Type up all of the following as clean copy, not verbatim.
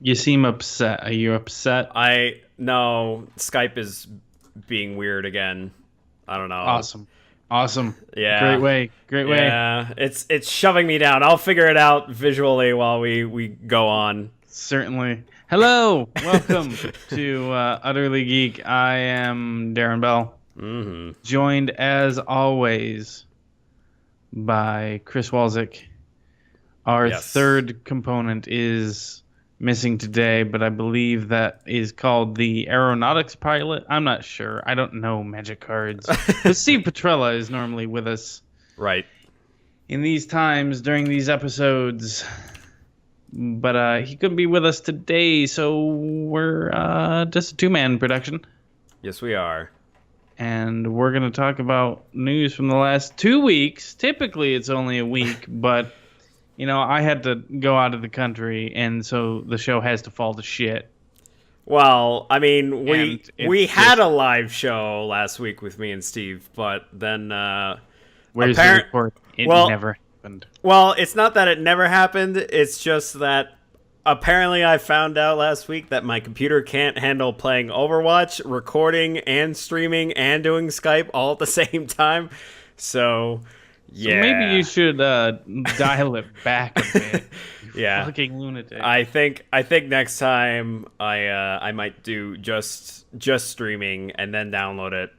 You seem upset. Are you upset? No, Skype is being weird again. I don't know. Awesome. Great Yeah. way. Great way. Yeah, it's shoving me down. I'll figure it out visually while we go on. Certainly. Hello. Welcome to Utterly Geek. I am Darren Bell, joined as always by Chris Walzik. Our Yes. third component is missing today, but I believe that is called the aeronautics pilot. I'm not sure. I don't know magic cards. But Steve Petrella is normally with us Right. in these times during these episodes. But he couldn't be with us today, so we're just a two-man production. Yes, we are. And we're going to talk about news from the last 2 weeks. Typically, it's only a week, but, I had to go out of the country, and so the show has to fall to shit. Well, I mean, we had just a live show last week with me and Steve, but then where's the report? It never happened. Well, it's not that it never happened. It's just that apparently I found out last week that my computer can't handle playing Overwatch, recording and streaming and doing Skype all at the same time. So, yeah. So maybe you should dial it back a bit. Yeah. Fucking lunatic. I think next time I might do just streaming and then download it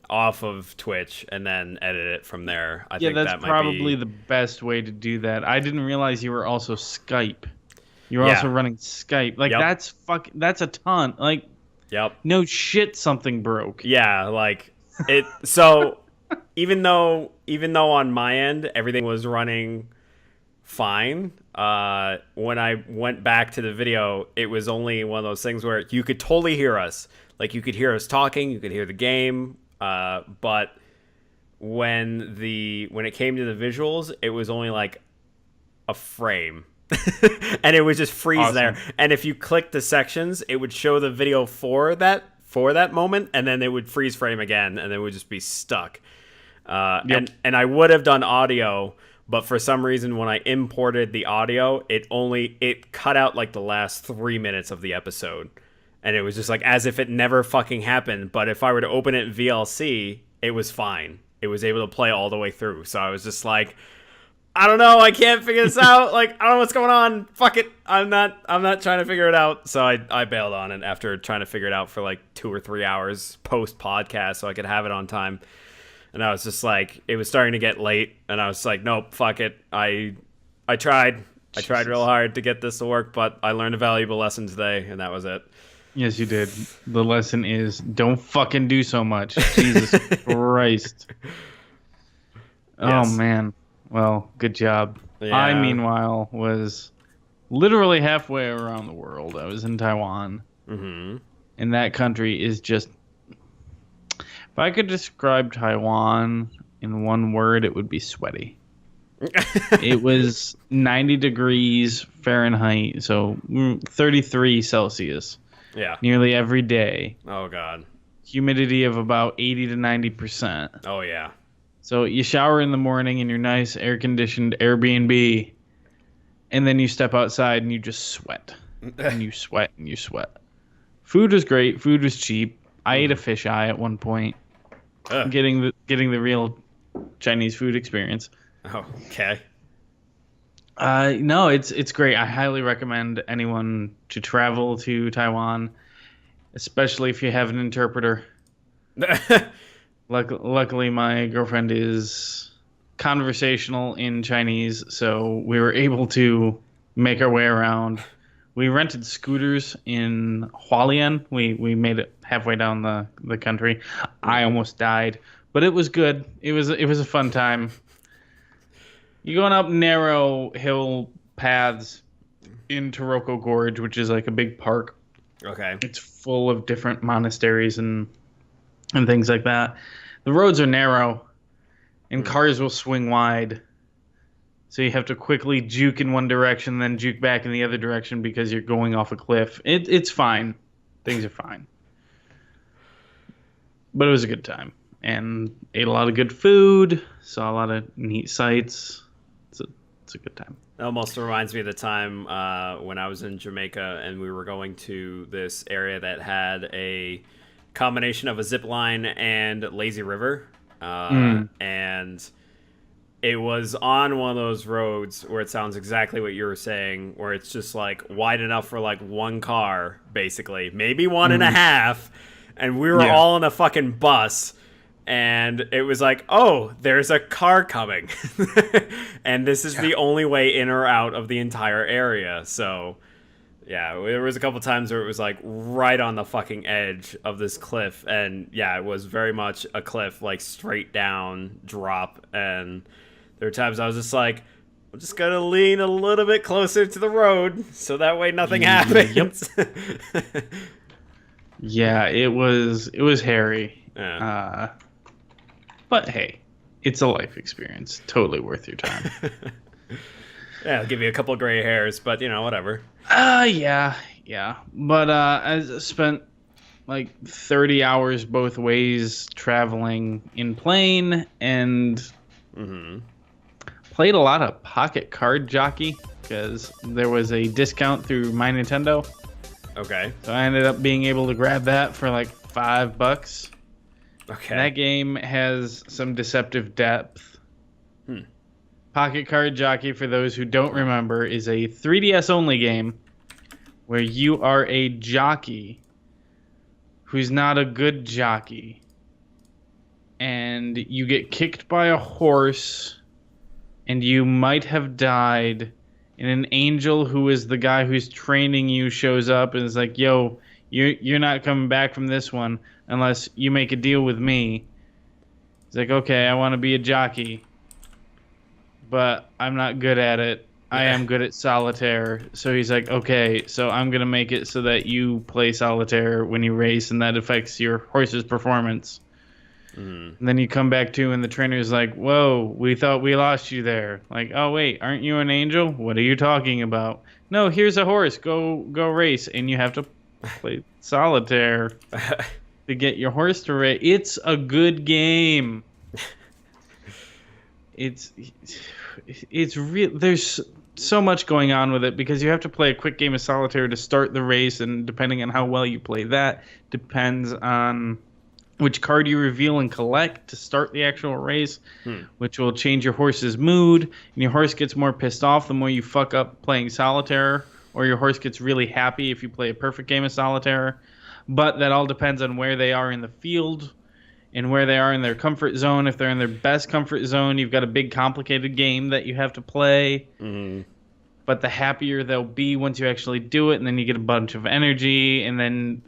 off of Twitch and then edit it from there. I think that's probably the best way to do that. I didn't realize you were also Skype. You were also running Skype. Like that's a ton. Like no shit, something broke. Yeah, like it. So even though on my end everything was running fine, when I went back to the video, it was only one of those things where you could totally hear us. Like you could hear us talking, you could hear the game. But when it came to the visuals, it was only like a frame. And it would just freeze there. And if you click the sections, it would show the video for that moment, and then it would freeze frame again, and it would just be stuck. And I would have done audio, but for some reason when I imported the audio, it cut out like the last 3 minutes of the episode. And it was just like as if it never fucking happened. But if I were to open it in VLC, it was fine. It was able to play all the way through. So I was just like, I don't know. I can't figure this out. Like, I don't know what's going on. Fuck it. I'm not trying to figure it out. So I bailed on it after trying to figure it out for like 2 or 3 hours post podcast so I could have it on time. And I was just like, it was starting to get late. And I was like, nope, fuck it. I tried. I tried real hard to get this to work, but I learned a valuable lesson today, and that was it. Yes, you did. The lesson is don't fucking do so much. Jesus Christ. Yes. Oh, man. Well, good job. Yeah. I, meanwhile, was literally halfway around the world. I was in Taiwan. Mm-hmm. And that country is just... If I could describe Taiwan in one word, it would be sweaty. It was 90 degrees Fahrenheit, so 33 Celsius. Yeah. Nearly every day. Oh, God. Humidity of about 80 to 90%. Oh, yeah. So you shower in the morning in your nice air-conditioned Airbnb, and then you step outside and you just sweat. And you sweat and you sweat. Food was great. Food was cheap. I ate a fisheye at one point. Getting the real Chinese food experience. Oh, okay. No, it's great. I highly recommend anyone to travel to Taiwan, especially if you have an interpreter. Luckily, my girlfriend is conversational in Chinese, so we were able to make our way around. We rented scooters in Hualien. We made it halfway down the country. I almost died, but it was good. It was a fun time. You're going up narrow hill paths in Taroko Gorge, which is like a big park. Okay. It's full of different monasteries and things like that. The roads are narrow, and cars will swing wide. So you have to quickly juke in one direction, then juke back in the other direction because you're going off a cliff. It's fine. Things are fine. But it was a good time. And ate a lot of good food. Saw a lot of neat sights. It's a good time. It almost reminds me of the time when I was in Jamaica and we were going to this area that had a combination of a zip line and lazy river. And it was on one of those roads where it sounds exactly what you were saying, where it's just like wide enough for like one car, basically, maybe one and a half. And we were all in a fucking bus. And it was like, oh, there's a car coming. And this is the only way in or out of the entire area. So, yeah, there was a couple times where it was like right on the fucking edge of this cliff. And yeah, it was very much a cliff, like straight down drop. And there were times I was just like, I'm just going to lean a little bit closer to the road so that way nothing happens. Yeah, it was hairy. Yeah. But hey, it's a life experience. Totally worth your time. Yeah, I'll give you a couple of gray hairs, but whatever. Yeah. But I spent like 30 hours both ways traveling in plane and played a lot of Pocket Card Jockey because there was a discount through My Nintendo. Okay. So I ended up being able to grab that for like $5. Okay. That game has some deceptive depth. Pocket Card Jockey, for those who don't remember, is a 3DS only game where you are a jockey who's not a good jockey. And you get kicked by a horse and you might have died. And an angel who is the guy who's training you shows up and is like, yo, you're not coming back from this one unless you make a deal with me. He's like, okay, I want to be a jockey, but I'm not good at it. I am good at solitaire. So he's like, okay, so I'm going to make it so that you play solitaire when you race, and that affects your horse's performance. And then you come back to, and the trainer's like, whoa, we thought we lost you there. Like, oh, wait, aren't you an angel? What are you talking about? No, here's a horse. Go race. And you have to play solitaire to get your horse to race. It's a good game. It's real. There's so much going on with it because you have to play a quick game of solitaire to start the race, and depending on how well you play that depends on which card you reveal and collect to start the actual race, which will change your horse's mood. And your horse gets more pissed off the more you fuck up playing solitaire, or your horse gets really happy if you play a perfect game of solitaire. But that all depends on where they are in the field and where they are in their comfort zone. If they're in their best comfort zone, you've got a big complicated game that you have to play. But the happier they'll be once you actually do it, and then you get a bunch of energy, and then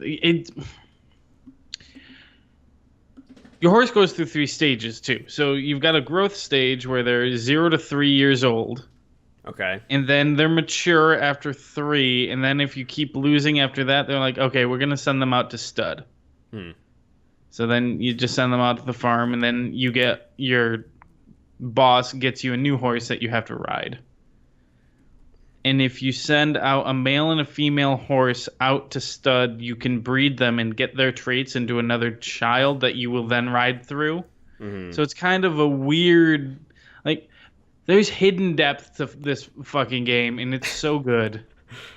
your horse goes through 3 stages, too. So you've got a growth stage where they're 0 to 3 years old. Okay. And then they're mature after 3. And then if you keep losing after that, they're like, okay, we're going to send them out to stud. So then you just send them out to the farm, and then you get your boss gets you a new horse that you have to ride. And if you send out a male and a female horse out to stud, you can breed them and get their traits into another child that you will then ride through. So it's kind of a weird, like, there's hidden depth to this fucking game, and it's so good.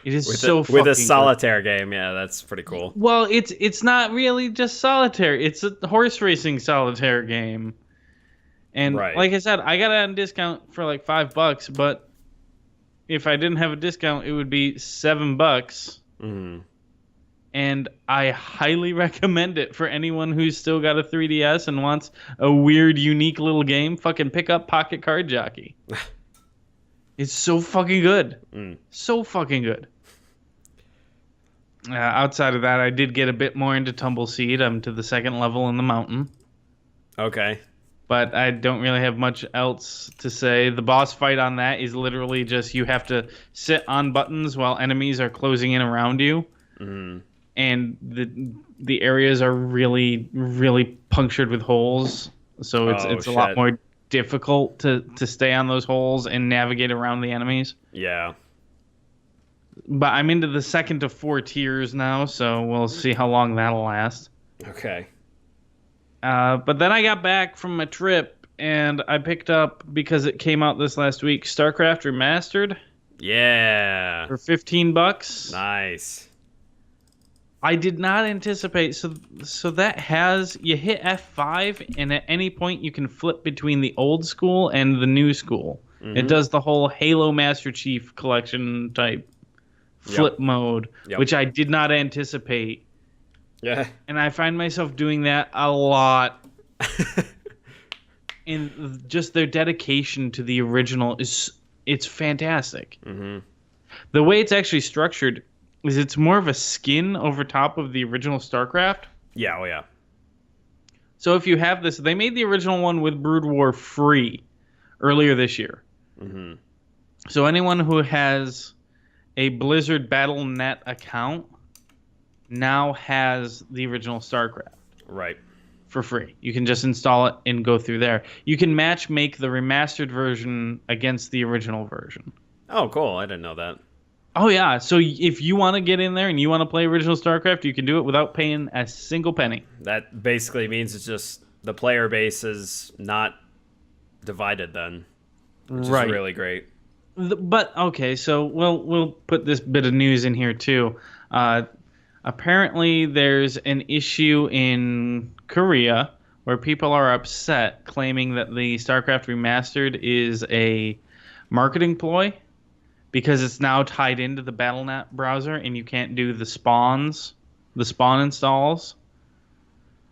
It is fucking with a solitaire game. Yeah, that's pretty cool. Well, it's not really just solitaire. It's a horse racing solitaire game. And like I said, I got it on discount for like $5, but if I didn't have a discount, it would be $7. And I highly recommend it for anyone who's still got a 3DS and wants a weird, unique little game. Fucking pick up Pocket Card Jockey. It's so fucking good. So fucking good. Outside of that, I did get a bit more into Tumbleseed. I'm to the 2nd level in the mountain. Okay. But I don't really have much else to say. The boss fight on that is literally just you have to sit on buttons while enemies are closing in around you. And the areas are really, really punctured with holes. So it's a lot more difficult to stay on those holes and navigate around the enemies. Yeah. But I'm into the 2nd to 4 tiers now, so we'll see how long that'll last. Okay. But then I got back from my trip, and I picked up, because it came out this last week, Starcraft Remastered Yeah. for $15. Nice. I did not anticipate. So that has, you hit F5, and at any point you can flip between the old school and the new school. Mm-hmm. It does the whole Halo Master Chief Collection type flip mode, which I did not anticipate. Yeah. And I find myself doing that a lot. And just their dedication to the original it's fantastic. Mm-hmm. The way it's actually structured is it's more of a skin over top of the original StarCraft. Yeah, oh yeah. So if you have this, they made the original one with Brood War free earlier this year. Mm-hmm. So anyone who has a Blizzard Battlenet account now has the original StarCraft. Right. For free. You can just install it and go through there. You can match make the remastered version against the original version. Oh, cool. I didn't know that. Oh, yeah. So if you want to get in there and you want to play original StarCraft, you can do it without paying a single penny. That basically means it's just the player base is not divided then, which is really great. But, okay, so we'll put this bit of news in here, too. Apparently, there's an issue in Korea where people are upset, claiming that the StarCraft Remastered is a marketing ploy because it's now tied into the Battlenet browser and you can't do the spawn installs.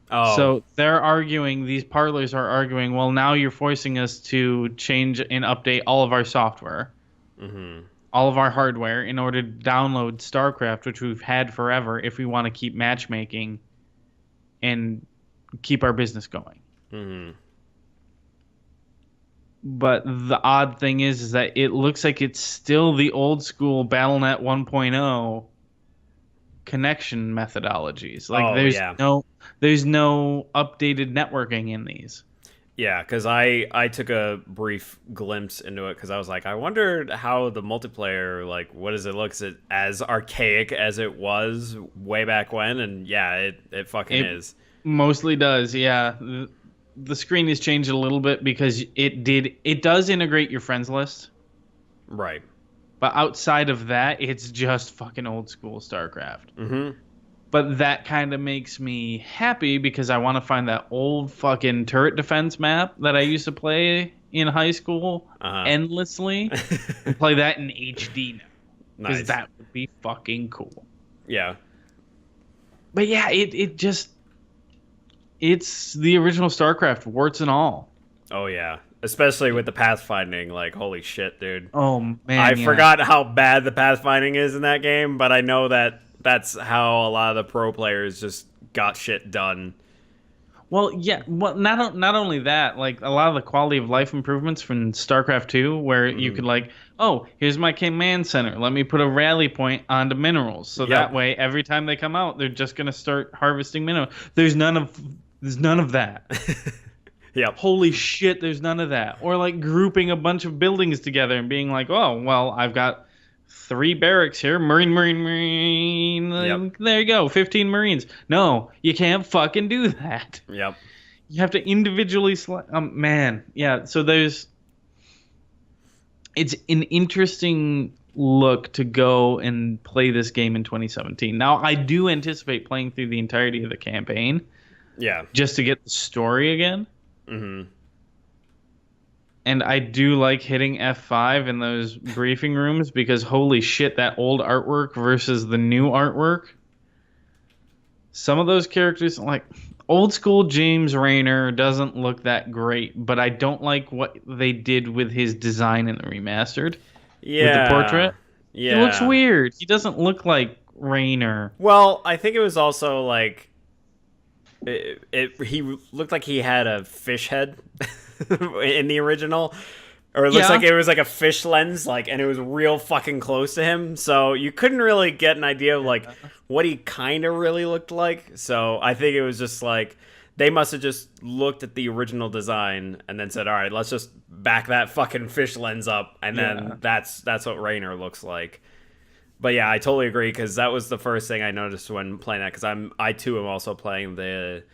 Oh. So they're arguing, these parlors are arguing, well, now you're forcing us to change and update all of our software. Mm-hmm. All of our hardware in order to download StarCraft, which we've had forever, if we want to keep matchmaking and keep our business going. Mm-hmm. But the odd thing is that it looks like it's still the old school Battlenet 1.0 connection methodologies. Like there's no updated networking in these. Yeah, because I took a brief glimpse into it because I was like, I wondered how the multiplayer, like, what does it look? Is it as archaic as it was way back when? And yeah, it fucking is. Mostly does, yeah. The screen has changed a little bit because it does integrate your friends list. Right. But outside of that, it's just fucking old school StarCraft. Mm-hmm. But that kind of makes me happy because I want to find that old fucking turret defense map that I used to play in high school endlessly and play that in HD now. Because that would be fucking cool. Yeah. But yeah, it's the original StarCraft, warts and all. Oh, yeah. Especially with the pathfinding. Like, holy shit, dude. Oh, man. I forgot how bad the pathfinding is in that game, but I know that's how a lot of the pro players just got shit done. Well, yeah. Well, not only that, like a lot of the quality of life improvements from StarCraft 2, where you could like, oh, here's my command center. Let me put a rally point onto minerals, so that way every time they come out, they're just gonna start harvesting minerals. There's none of that. Yep. Holy shit, there's none of that. Or like grouping a bunch of buildings together and being like, oh, well, I've got 3 barracks here. Marine. Yep. There you go. 15 Marines. No, you can't fucking do that. Yep. You have to individually select. Man. Yeah. So it's an interesting look to go and play this game in 2017. Now, I do anticipate playing through the entirety of the campaign. Yeah. Just to get the story again. Mm-hmm. And I do like hitting F5 in those briefing rooms because holy shit, that old artwork versus the new artwork. Some of those characters, like old school James Rayner, doesn't look that great, but I don't like what they did with his design in the remastered. Yeah. With the portrait. Yeah. He looks weird. He doesn't look like Rayner. Well, I think it was also like he looked like he had a fish head in the original, or it looks like it was like a fish lens, like, and it was real fucking close to him, so you couldn't really get an idea of like what he kind of really looked like. So I think it was just like they must have just looked at the original design and then said, all right, let's just back that fucking fish lens up, and then that's what Rayner looks like. But yeah, I totally agree because that was the first thing I noticed when playing that. Because I too am also playing the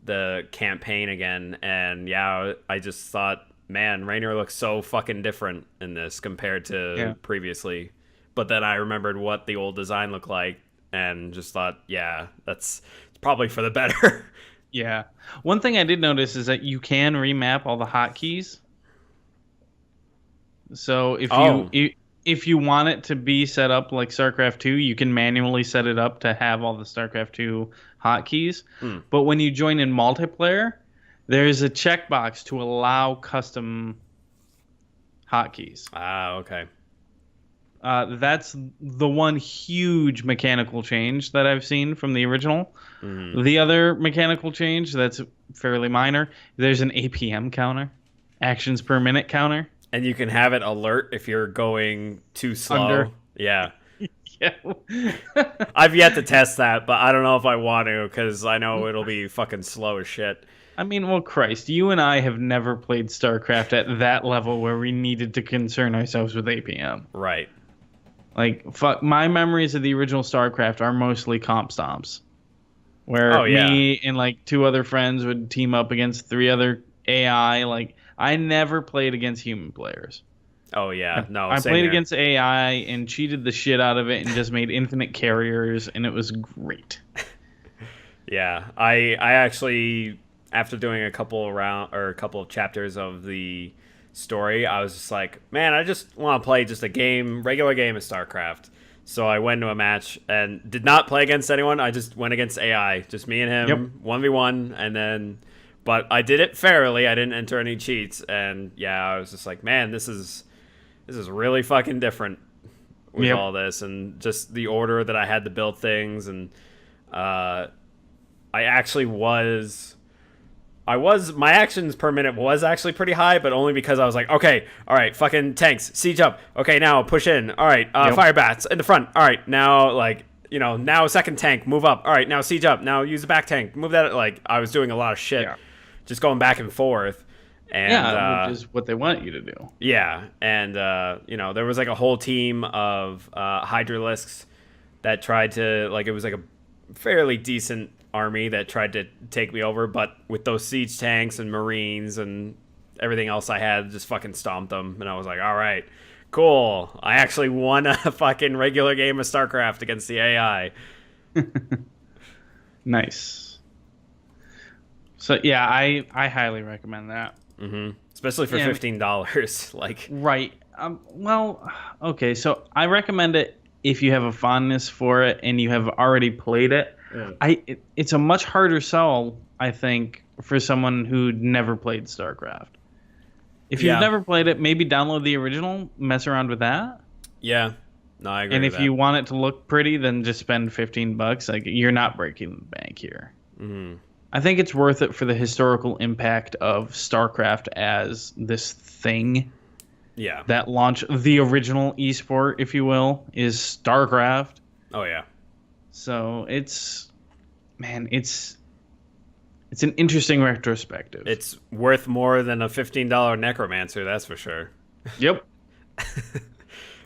the campaign again, and yeah, I just thought, man, Raynor looks so fucking different in this compared to previously. But then I remembered what the old design looked like, and just thought, yeah, it's probably for the better. Yeah. One thing I did notice is that you can remap all the hotkeys. So if you want it to be set up like StarCraft 2, you can manually set it up to have all the StarCraft 2 hotkeys. But when you join in multiplayer, there's a checkbox to allow custom hotkeys. Ah, okay. That's the one huge mechanical change that I've seen from the original. The other mechanical change that's fairly minor, there's an APM counter, actions per minute counter. And you can have it alert if you're going too slow. Under. Yeah. Yeah. I've yet to test that, but I don't know if I want to because I know it'll be fucking slow as shit. I mean, well, Christ, you and I have never played StarCraft at that level where we needed to concern ourselves with APM. Right. Like, fuck, my memories of the original StarCraft are mostly comp stomps. Where me and, like, 2 other friends would team up against 3 other AI. Like, I never played against human players. Oh, yeah. No, I played against AI and cheated the shit out of it and just made infinite carriers, and it was great. Yeah. I actually, after doing a couple of chapters of the story, I was just like, man, I just want to play just a regular game of StarCraft. So I went to a match and did not play against anyone. I just went against AI, just me and him, 1v1, and then, but I did it fairly. I didn't enter any cheats, and yeah, I was just like, man, this is really fucking different with all this, and just the order that I had to build things, and I actually my actions per minute was actually pretty high, but only because I was like, okay, all right, fucking tanks, siege up. Okay, now push in. All right, fire bats in the front. All right, now, like, now second tank, move up. All right, now siege up. Now use the back tank. Move that. Like, I was doing a lot of shit, just going back and forth. And, which is what they want you to do. Yeah, and, there was, like, a whole team of Hydralisks that tried to, like, it was, like, a fairly decent army that tried to take me over, but with those siege tanks and marines and everything else I had, just fucking stomped them, and I was like, all right, cool, I actually won a fucking regular game of StarCraft against the AI. Nice. So yeah, I highly recommend that. Especially for $15. Like, right. Well, okay, so I recommend it if you have a fondness for it and you have already played it. It's a much harder sell, I think, for someone who never played StarCraft. If you've never played it, maybe download the original, mess around with that. Yeah, no, I agree. And if you want it to look pretty, then just spend $15. Like, you're not breaking the bank here. I think it's worth it for the historical impact of StarCraft as this thing. Yeah. That launched the original esport, if you will, is StarCraft. Oh yeah. So it's an interesting retrospective. It's worth more than a $15 Necromancer, that's for sure. Yep.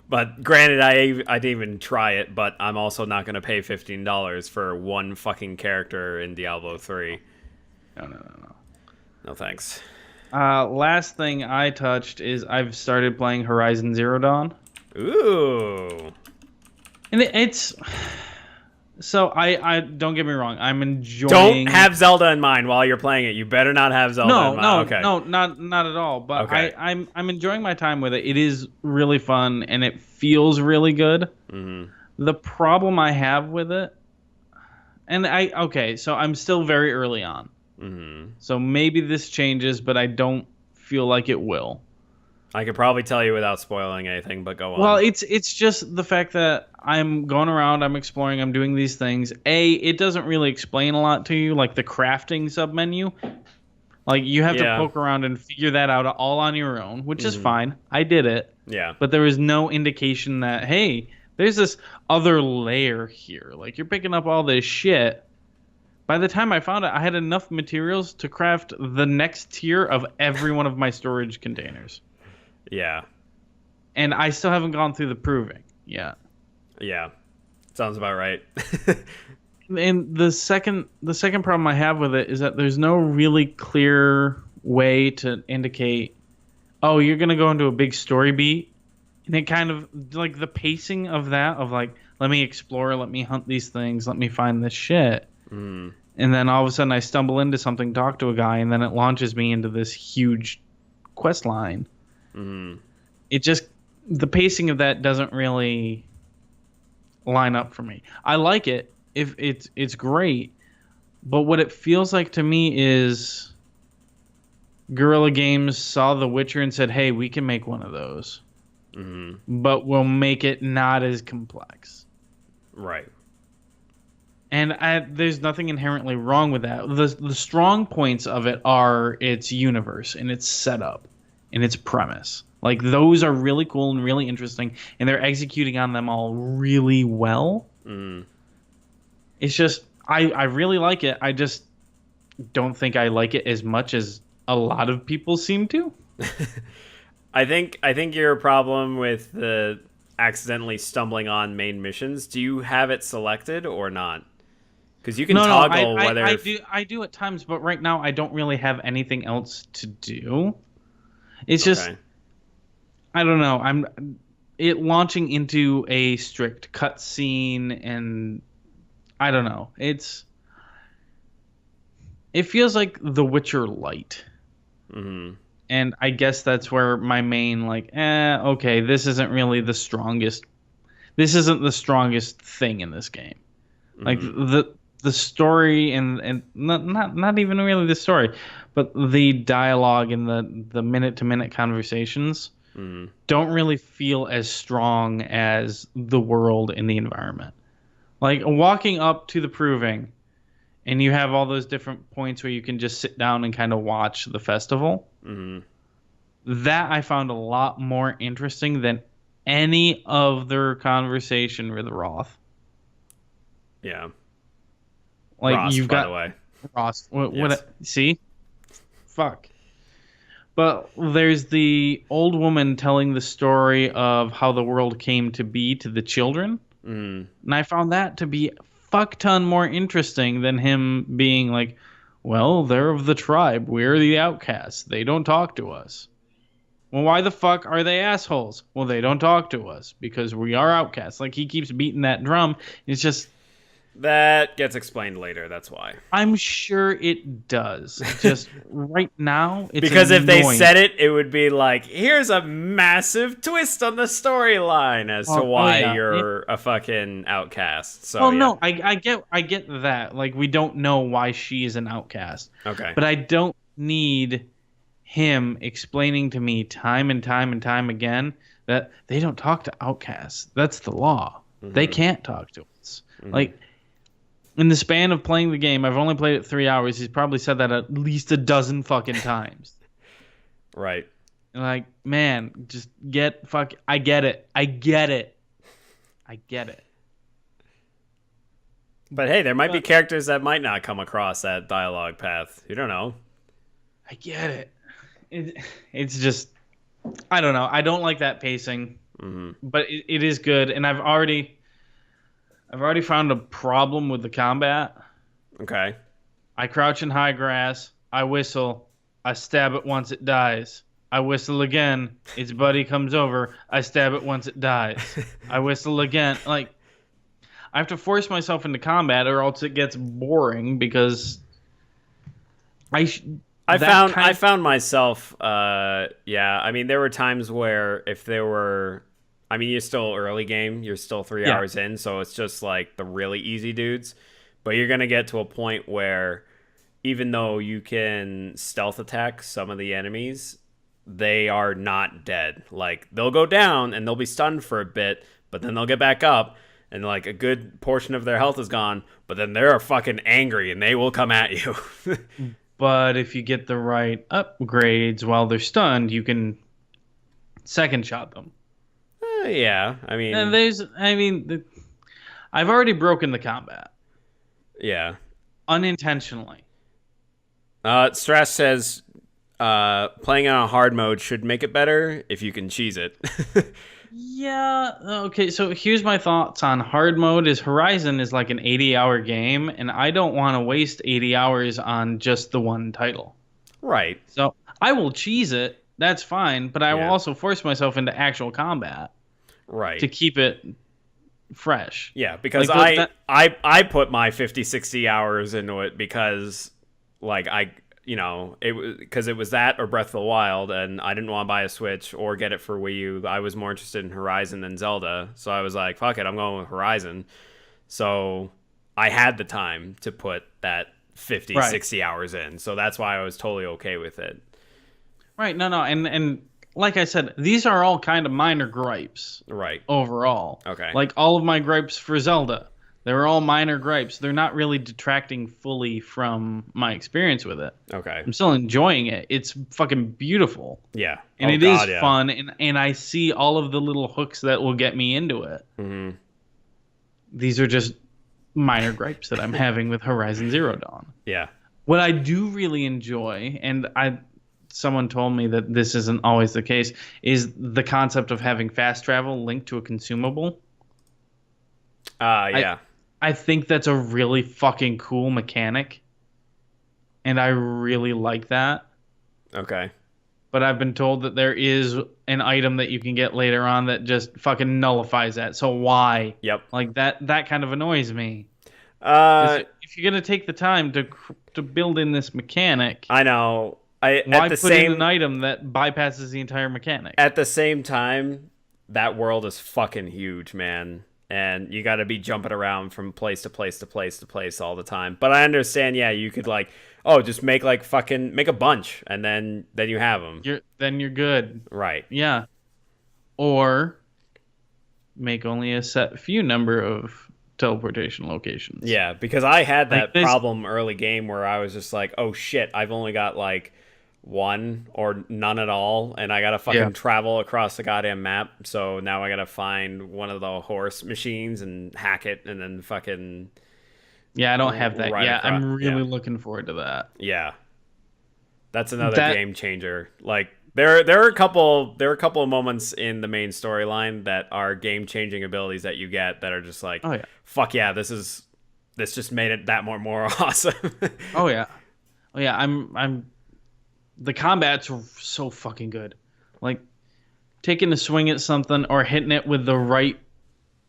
But granted, I didn't even try it, but I'm also not going to pay $15 for one fucking character in Diablo 3. No. No thanks. Last thing I touched is I've started playing Horizon Zero Dawn. Ooh. And it's... So I don't get me wrong, I'm enjoying... Don't have Zelda in mind while you're playing it. You better not have Zelda in mind. No, not at all. But okay. I'm enjoying my time with it. It is really fun, and it feels really good. The problem I have with it... so I'm still very early on. So maybe this changes, but I don't feel like it will. I could probably tell you without spoiling anything, but go on. Well, it's just the fact that I'm going around, I'm exploring, I'm doing these things. It doesn't really explain a lot to you, like the crafting submenu. Like, you have to poke around and figure that out all on your own, which is fine. I did it. Yeah. But there was no indication that, hey, there's this other layer here. Like, you're picking up all this shit. By the time I found it, I had enough materials to craft the next tier of every one of my storage containers. Yeah. And I still haven't gone through the proving yet. Yeah. Sounds about right. And the second problem I have with it is that there's no really clear way to indicate, oh, you're gonna go into a big story beat, and it kind of like the pacing of that of like, let me explore, let me hunt these things, let me find this shit, Mm. and then all of a sudden I stumble into something, talk to a guy, and then it launches me into this huge quest line. Mm. It just the pacing of that doesn't really line up for me. I like it if it's great, but what it feels like to me is Guerrilla Games saw The Witcher and said, "Hey, we can make one of those, Mm. but we'll make it not as complex." Right. And there's nothing inherently wrong with that. The strong points of it are its universe and its setup and its premise. Like those are really cool and really interesting, and they're executing on them all really well. Mm. It's just I really like it. I just don't think I like it as much as a lot of people seem to. I think your problem with the accidentally stumbling on main missions. Do you have it selected or not? Because you can toggle whether I do at times, but right now I don't really have anything else to do. It's just I don't know. I'm it launching into a strict cutscene, and I don't know. It feels like The Witcher Light. Mm-hmm. And I guess that's where my main okay, this isn't really the strongest. This isn't the strongest thing in this game. Mm-hmm. Like the story and not even really the story, but the dialogue and the minute to minute conversations don't really feel as strong as the world and the environment. Like walking up to the Proving, and you have all those different points where you can just sit down and kind of watch the festival. Mm-hmm. That I found a lot more interesting than any of their conversation with Roth. Yeah. Like Ross, you've by got the way. Ross. Yes. See? Fuck. But there's the old woman telling the story of how the world came to be to the children. Mm. And I found that to be a fuck ton more interesting than him being like, well, they're of the tribe. We're the outcasts. They don't talk to us. Well, why the fuck are they assholes? Well, they don't talk to us because we are outcasts. Like, he keeps beating that drum. It's just... That gets explained later, that's why. I'm sure it does. Just right now, it's because annoying. If they said it, it would be like, here's a massive twist on the storyline as to why you're a fucking outcast. So, no, I get that. Like, we don't know why she is an outcast. Okay. But I don't need him explaining to me time and time and time again that they don't talk to outcasts. That's the law. Mm-hmm. They can't talk to us. Mm-hmm. Like, in the span of playing the game, I've only played it 3 hours. He's probably said that at least a dozen fucking times. Right. Like, man, just I get it. I get it. But hey, there might be characters that might not come across that dialogue path. You don't know. I get it. It's just, I don't know. I don't like that pacing, but it is good. And I've already found a problem with the combat. Okay. I crouch in high grass. I whistle. I stab it once it dies. I whistle again. Its buddy comes over. I stab it once it dies. I whistle again. Like, I have to force myself into combat, or else it gets boring because I found myself. I mean, there were times where you're still early game. You're still 3 hours in, so it's just like the really easy dudes. But you're going to get to a point where even though you can stealth attack some of the enemies, they are not dead. Like, they'll go down and they'll be stunned for a bit, but then they'll get back up and like a good portion of their health is gone, but then they're fucking angry and they will come at you. But if you get the right upgrades while they're stunned, you can second shot them. Yeah, I mean... I've already broken the combat. Yeah. Unintentionally. Strash says playing on a hard mode should make it better if you can cheese it. Yeah, okay, so here's my thoughts on hard mode is Horizon is like an 80-hour game, and I don't want to waste 80 hours on just the one title. Right. So I will cheese it, that's fine, but I will Yeah. also force myself into actual combat Right. to keep it fresh. Yeah, because Like I put my 50, 60 hours into it because like it was because it was that or Breath of the Wild, and I didn't want to buy a Switch or get it for Wii U. I was more interested in Horizon than Zelda, so I was like, fuck it, I'm going with Horizon. So I had the time to put that 50, right. 60 hours in, so that's why I was totally okay with it. Right, no, and like I said, these are all kind of minor gripes Right. overall. Okay. Like all of my gripes for Zelda, they were all minor gripes. They're not really detracting fully from my experience with it. Okay. I'm still enjoying it. It's fucking beautiful. Yeah. And Oh it is God, yeah. fun, and I see all of the little hooks that will get me into it. Mm-hmm. These are just minor gripes that I'm having with Horizon Zero Dawn. Yeah. What I do really enjoy, and someone told me that this isn't always the case, is the concept of having fast travel linked to a consumable. Yeah. I think that's a really fucking cool mechanic, and I really like that. Okay. But I've been told that there is an item that you can get later on that just fucking nullifies that. So why? Yep. Like that kind of annoys me. If you're gonna take the time to build in this mechanic, I know. why put in an item that bypasses the entire mechanic? At the same time, that world is fucking huge, man. And you got to be jumping around from place to place to place to place all the time. But I understand, yeah, you could like, oh, just make like fucking make a bunch, and then you have them. You're good. Right. Yeah. Or make only a set few number of teleportation locations. Yeah, because I had that Like problem early game where I was just like, oh shit, I've only got like one or none at all, and I gotta fucking travel across the goddamn map. So now I gotta find one of the horse machines and hack it, and then fucking Yeah, I don't have that. right Yeah, across. I'm really Yeah. looking forward to that. Yeah, that's another game changer. Like there are a couple of moments in the main storyline that are game changing abilities that you get that are just like, Oh yeah. fuck yeah, this just made it that more awesome. Oh yeah. Oh yeah. I'm. The combat's so fucking good. Like taking a swing at something or hitting it with the right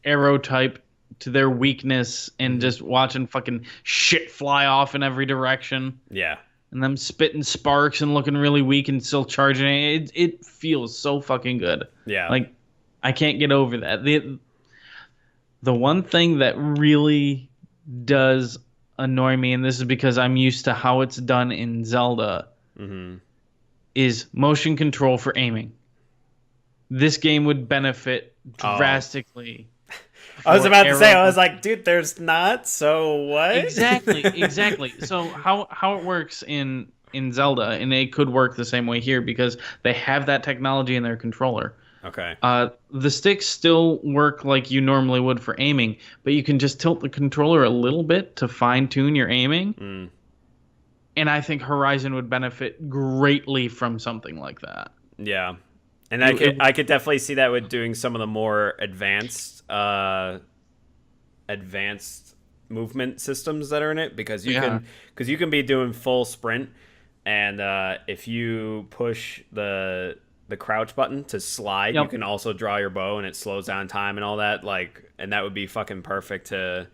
arrow type to their weakness and just watching fucking shit fly off in every direction. Yeah. And them spitting sparks and looking really weak and still charging. It feels so fucking good. Yeah. Like I can't get over that. The one thing that really does annoy me, and this is because I'm used to how it's done in Zelda, is motion control for aiming. This game would benefit drastically. I was about to say, I was like, dude, there's not, so what? Exactly. So how it works in Zelda, and it could work the same way here because they have that technology in their controller. Okay. The sticks still work like you normally would for aiming, but you can just tilt the controller a little bit to fine tune your aiming. And I think Horizon would benefit greatly from something like that. Yeah. And I could definitely see that with doing some of the more advanced movement systems that are in it, because you can be doing full sprint, and if you push the crouch button to slide, you can also draw your bow and it slows down time and all that, like, and that would be fucking perfect to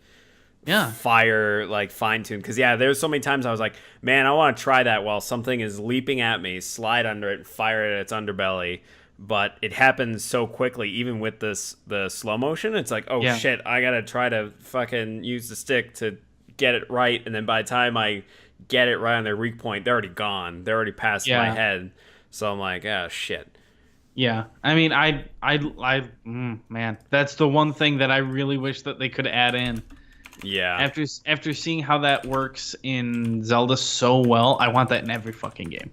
fire, like, fine tune. Because there's so many times I was like, man, I want to try that while something is leaping at me, slide under it, fire it at its underbelly. But it happens so quickly, even with the slow motion. It's like, oh shit, I gotta try to fucking use the stick to get it right, and then by the time I get it right on their weak point, they're already gone. They're already past my head. So I'm like, ah, shit. Yeah, I mean, man, that's the one thing that I really wish that they could add in. Yeah. After seeing how that works in Zelda so well, I want that in every fucking game.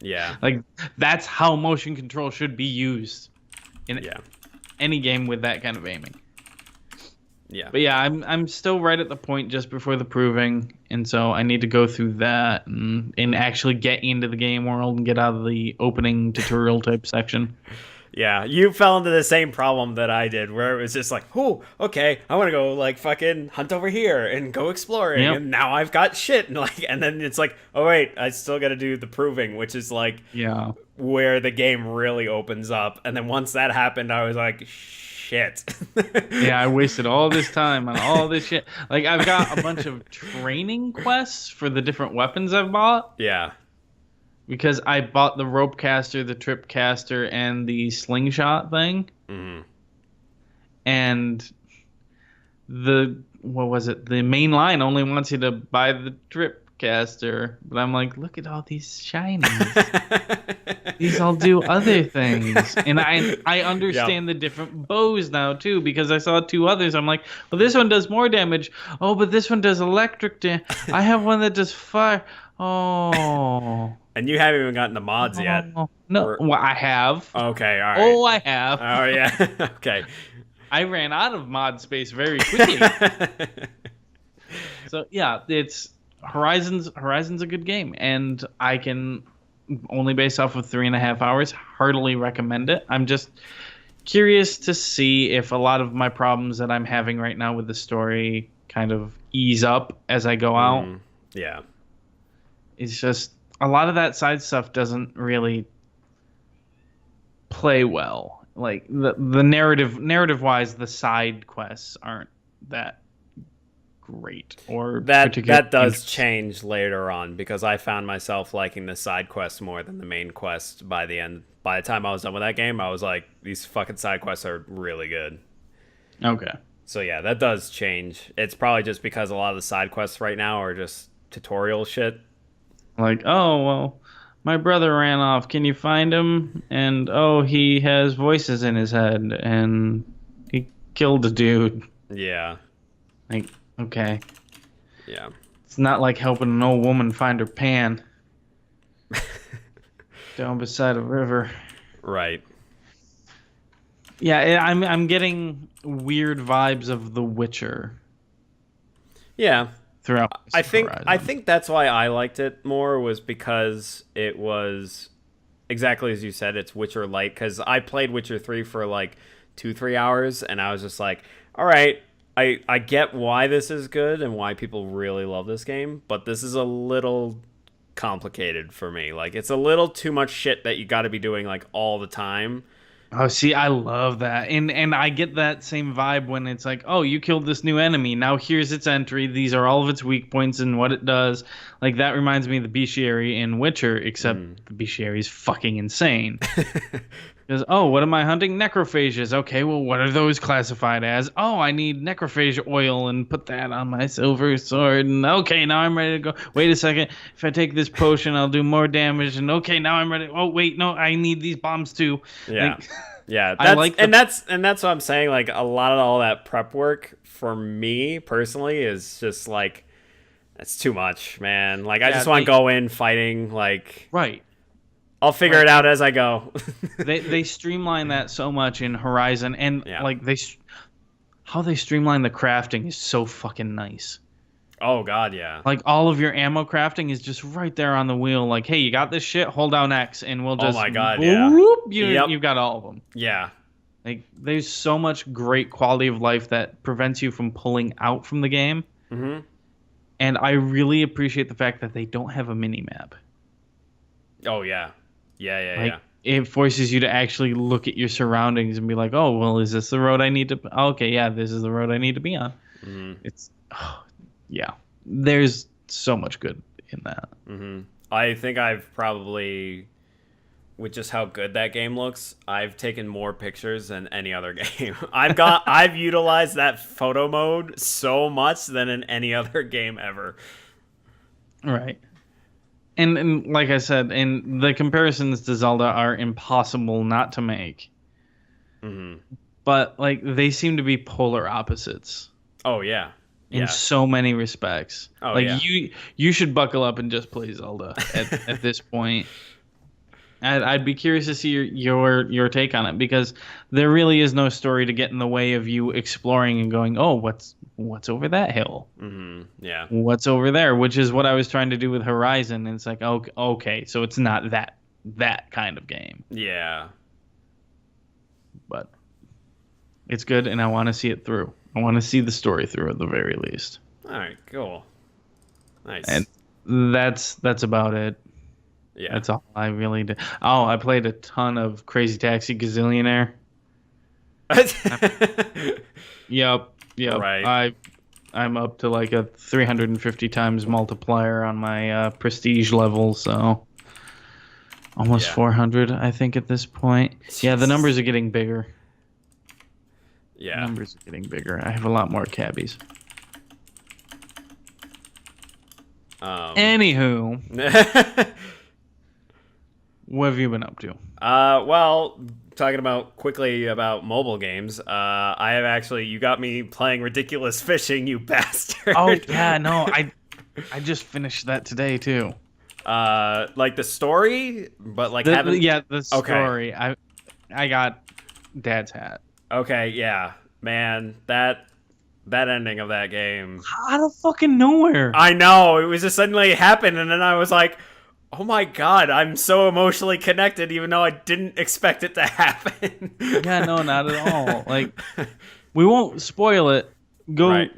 Yeah. Like, that's how motion control should be used in any game with that kind of aiming. Yeah. But yeah, I'm still right at the point just before the proving, and so I need to go through that and actually get into the game world and get out of the opening tutorial type section. Yeah, you fell into the same problem that I did, where it was just like, oh, okay, I want to go like fucking hunt over here and go exploring, and now I've got shit, and then it's like, oh wait, I still got to do the proving, which is like, where the game really opens up, and then once that happened, I was like, shit. Yeah, I wasted all this time on all this shit. Like, I've got a bunch of training quests for the different weapons I've bought. Yeah. Because I bought the rope caster, the trip caster, and the slingshot thing. Mm-hmm. And the main line only wants you to buy the trip caster. But I'm like, look at all these shinies. These all do other things. And I understand the different bows now, too, because I saw 2 others. I'm like, well, this one does more damage. Oh, but this one does electric damage. I have one that does fire. Oh. And you haven't even gotten the mods yet. No, well, I have. Okay, all right. Oh, I have. Oh, yeah. Okay. I ran out of mod space very quickly. So, yeah, it's Horizon's a good game, and I can, only based off of 3.5 hours, heartily recommend it. I'm just curious to see if a lot of my problems that I'm having right now with the story kind of ease up as I go out. Yeah. It's just a lot of that side stuff doesn't really play well. Like the narrative wise, the side quests aren't that great or that does change later on, because I found myself liking the side quests more than the main quest by the end. By the time I was done with that game, I was like, these fucking side quests are really good. Okay. So yeah, that does change. It's probably just because a lot of the side quests right now are just tutorial shit. Like, oh, well, my brother ran off. Can you find him? And, oh, he has voices in his head, and he killed a dude. Yeah. Like, okay. Yeah. It's not like helping an old woman find her pan down beside a river. Right. Yeah, I'm getting weird vibes of The Witcher. Yeah. Throughout I think that's why I liked it more, was because it was exactly as you said, it's Witcher light, because I played Witcher 3 for like 2-3 hours, and I was just like, all right, I get why this is good and why people really love this game, but this is a little complicated for me. Like, it's a little too much shit that you got to be doing like all the time. Oh, see, I love that. And I get that same vibe when it's like, oh, you killed this new enemy. Now here's its entry. These are all of its weak points and what it does. Like, that reminds me of the bestiary in Witcher, except the bestiary is fucking insane. Because, oh, what am I hunting? Necrophages. Okay, well, what are those classified as? Oh, I need necrophage oil and put that on my silver sword. And okay, now I'm ready to go. Wait a second. If I take this potion, I'll do more damage. And okay, now I'm ready. Oh, wait, no, I need these bombs too. Yeah. Like, yeah. That's that's what I'm saying. Like, a lot of all that prep work for me personally is just like, it's too much, man. Like, I just want to go in fighting, like... Right. I'll figure it out as I go. they streamline that so much in Horizon, and like how they streamline the crafting is so fucking nice. Oh god, yeah. Like, all of your ammo crafting is just right there on the wheel. Like, hey, you got this shit? Hold down X, and we'll just. Oh my god, whoop, you've got all of them. Yeah. Like, there's so much great quality of life that prevents you from pulling out from the game. Mm-hmm. And I really appreciate the fact that they don't have a mini map. Oh yeah. Yeah. It forces you to actually look at your surroundings and be like, oh, well, is this the road I need to... Okay, yeah, this is the road I need to be on. Mm-hmm. Yeah. There's so much good in that. Mm-hmm. I think I've probably, with just how good that game looks, I've taken more pictures than any other game. I've utilized that photo mode so much than in any other game ever. Right. And like I said, and the comparisons to Zelda are impossible not to make. Mm-hmm. But like, they seem to be polar opposites. Oh yeah. In so many respects. Oh, like, yeah. you should buckle up and just play Zelda at this point. I'd be curious to see your take on it, because there really is no story to get in the way of you exploring and going, oh, what's over that hill? Mm-hmm. Yeah. What's over there? Which is what I was trying to do with Horizon. And it's like, okay, so it's not that kind of game. Yeah. but it's good, and I want to see it through. I want to see the story through at the very least. All right, cool, nice. And that's about it. Yeah, that's all I really did. Oh, I played a ton of Crazy Taxi Gazillionaire. Yep. Right. I'm up to like a 350 times multiplier on my prestige level, so almost 400, I think, at this point. Yeah, the numbers are getting bigger. Yeah. Numbers are getting bigger. I have a lot more cabbies. Anywho, what have you been up to? Well, talking about quickly about mobile games. I have actually, you got me playing Ridiculous Fishing, you bastard. Oh yeah, no, I just finished that today too. Like the story, but like having the story. Okay. I got Dad's hat. Okay, yeah, man, that ending of that game out of fucking nowhere. I know, it was just suddenly happened, and then I was like, oh my god, I'm so emotionally connected, even though I didn't expect it to happen. Yeah, no, not at all. Like, we won't spoil it. Go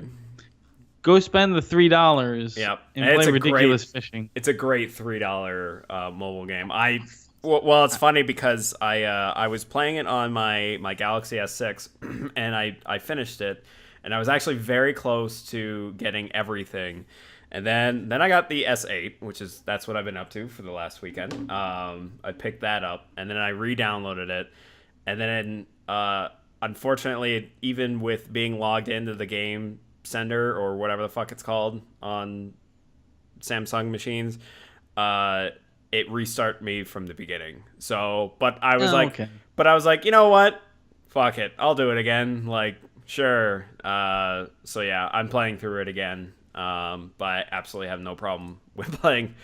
spend the $3. Yep. And play Ridiculous Fishing. It's a great $3 mobile game. Well, it's funny because I was playing it on my Galaxy S6, and I finished it, and I was actually very close to getting everything. And then I got the S8, that's what I've been up to for the last weekend. I picked that up, and then I re-downloaded it, and then unfortunately, even with being logged into the game sender or whatever the fuck it's called on Samsung machines, it restarted me from the beginning. So, but I was like, you know what? Fuck it, I'll do it again. Like, sure. So yeah, I'm playing through it again. But I absolutely have no problem with playing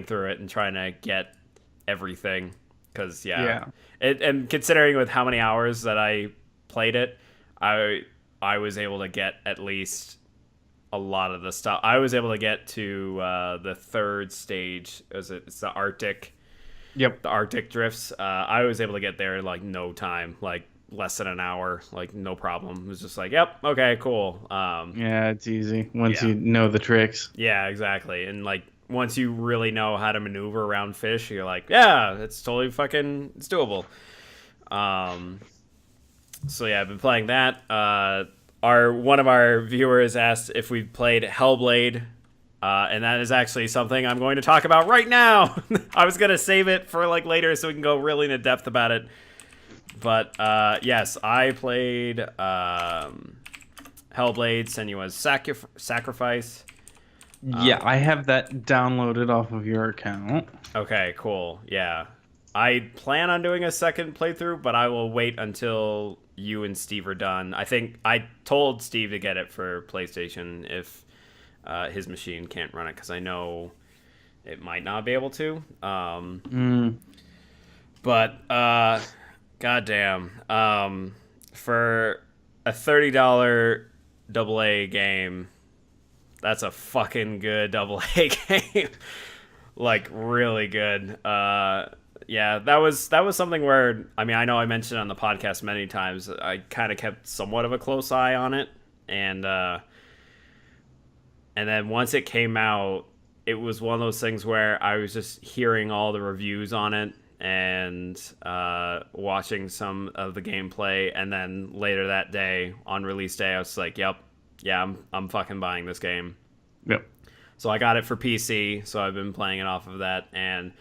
through it and trying to get everything. Because and considering with how many hours that I played it, I was able to get at least a lot of the stuff. I was able to get to the third stage. It's the Arctic. Yep. The Arctic drifts. I was able to get there in like no time, like less than an hour, like no problem. It was just like, yep, okay, cool. Yeah, it's easy once you know the tricks. Yeah, exactly. And like once you really know how to maneuver around fish, you're like, yeah, it's totally fucking, it's doable. So yeah, I've been playing that. One of our viewers asked if we played Hellblade, and that is actually something I'm going to talk about right now. I was gonna save it for like later so we can go really into depth about it. But yes, I played Hellblade: Senua's Sacrifice. Yeah, I have that downloaded off of your account. Okay, cool. Yeah, I plan on doing a second playthrough, but I will wait until you and Steve are done. I think I told Steve to get it for PlayStation if his machine can't run it, because I know it might not be able to. But goddamn, for a $30 AA game, that's a fucking good AA game. Like, really good. Yeah, that was something where, I mean, I know I mentioned on the podcast many times, I kind of kept somewhat of a close eye on it, and then once it came out, it was one of those things where I was just hearing all the reviews on it and watching some of the gameplay, and then later that day, on release day, I was like, yep, yeah, I'm fucking buying this game. Yep. So I got it for PC, so I've been playing it off of that, and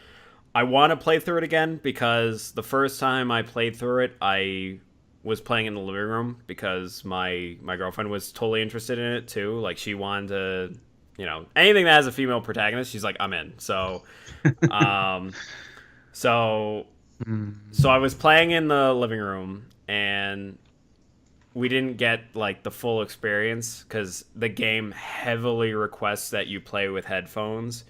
I want to play through it again because the first time I played through it, I was playing in the living room because my girlfriend was totally interested in it too. Like, she wanted to, anything that has a female protagonist, she's like, I'm in. So, so I was playing in the living room, and we didn't get like the full experience because the game heavily requests that you play with headphones.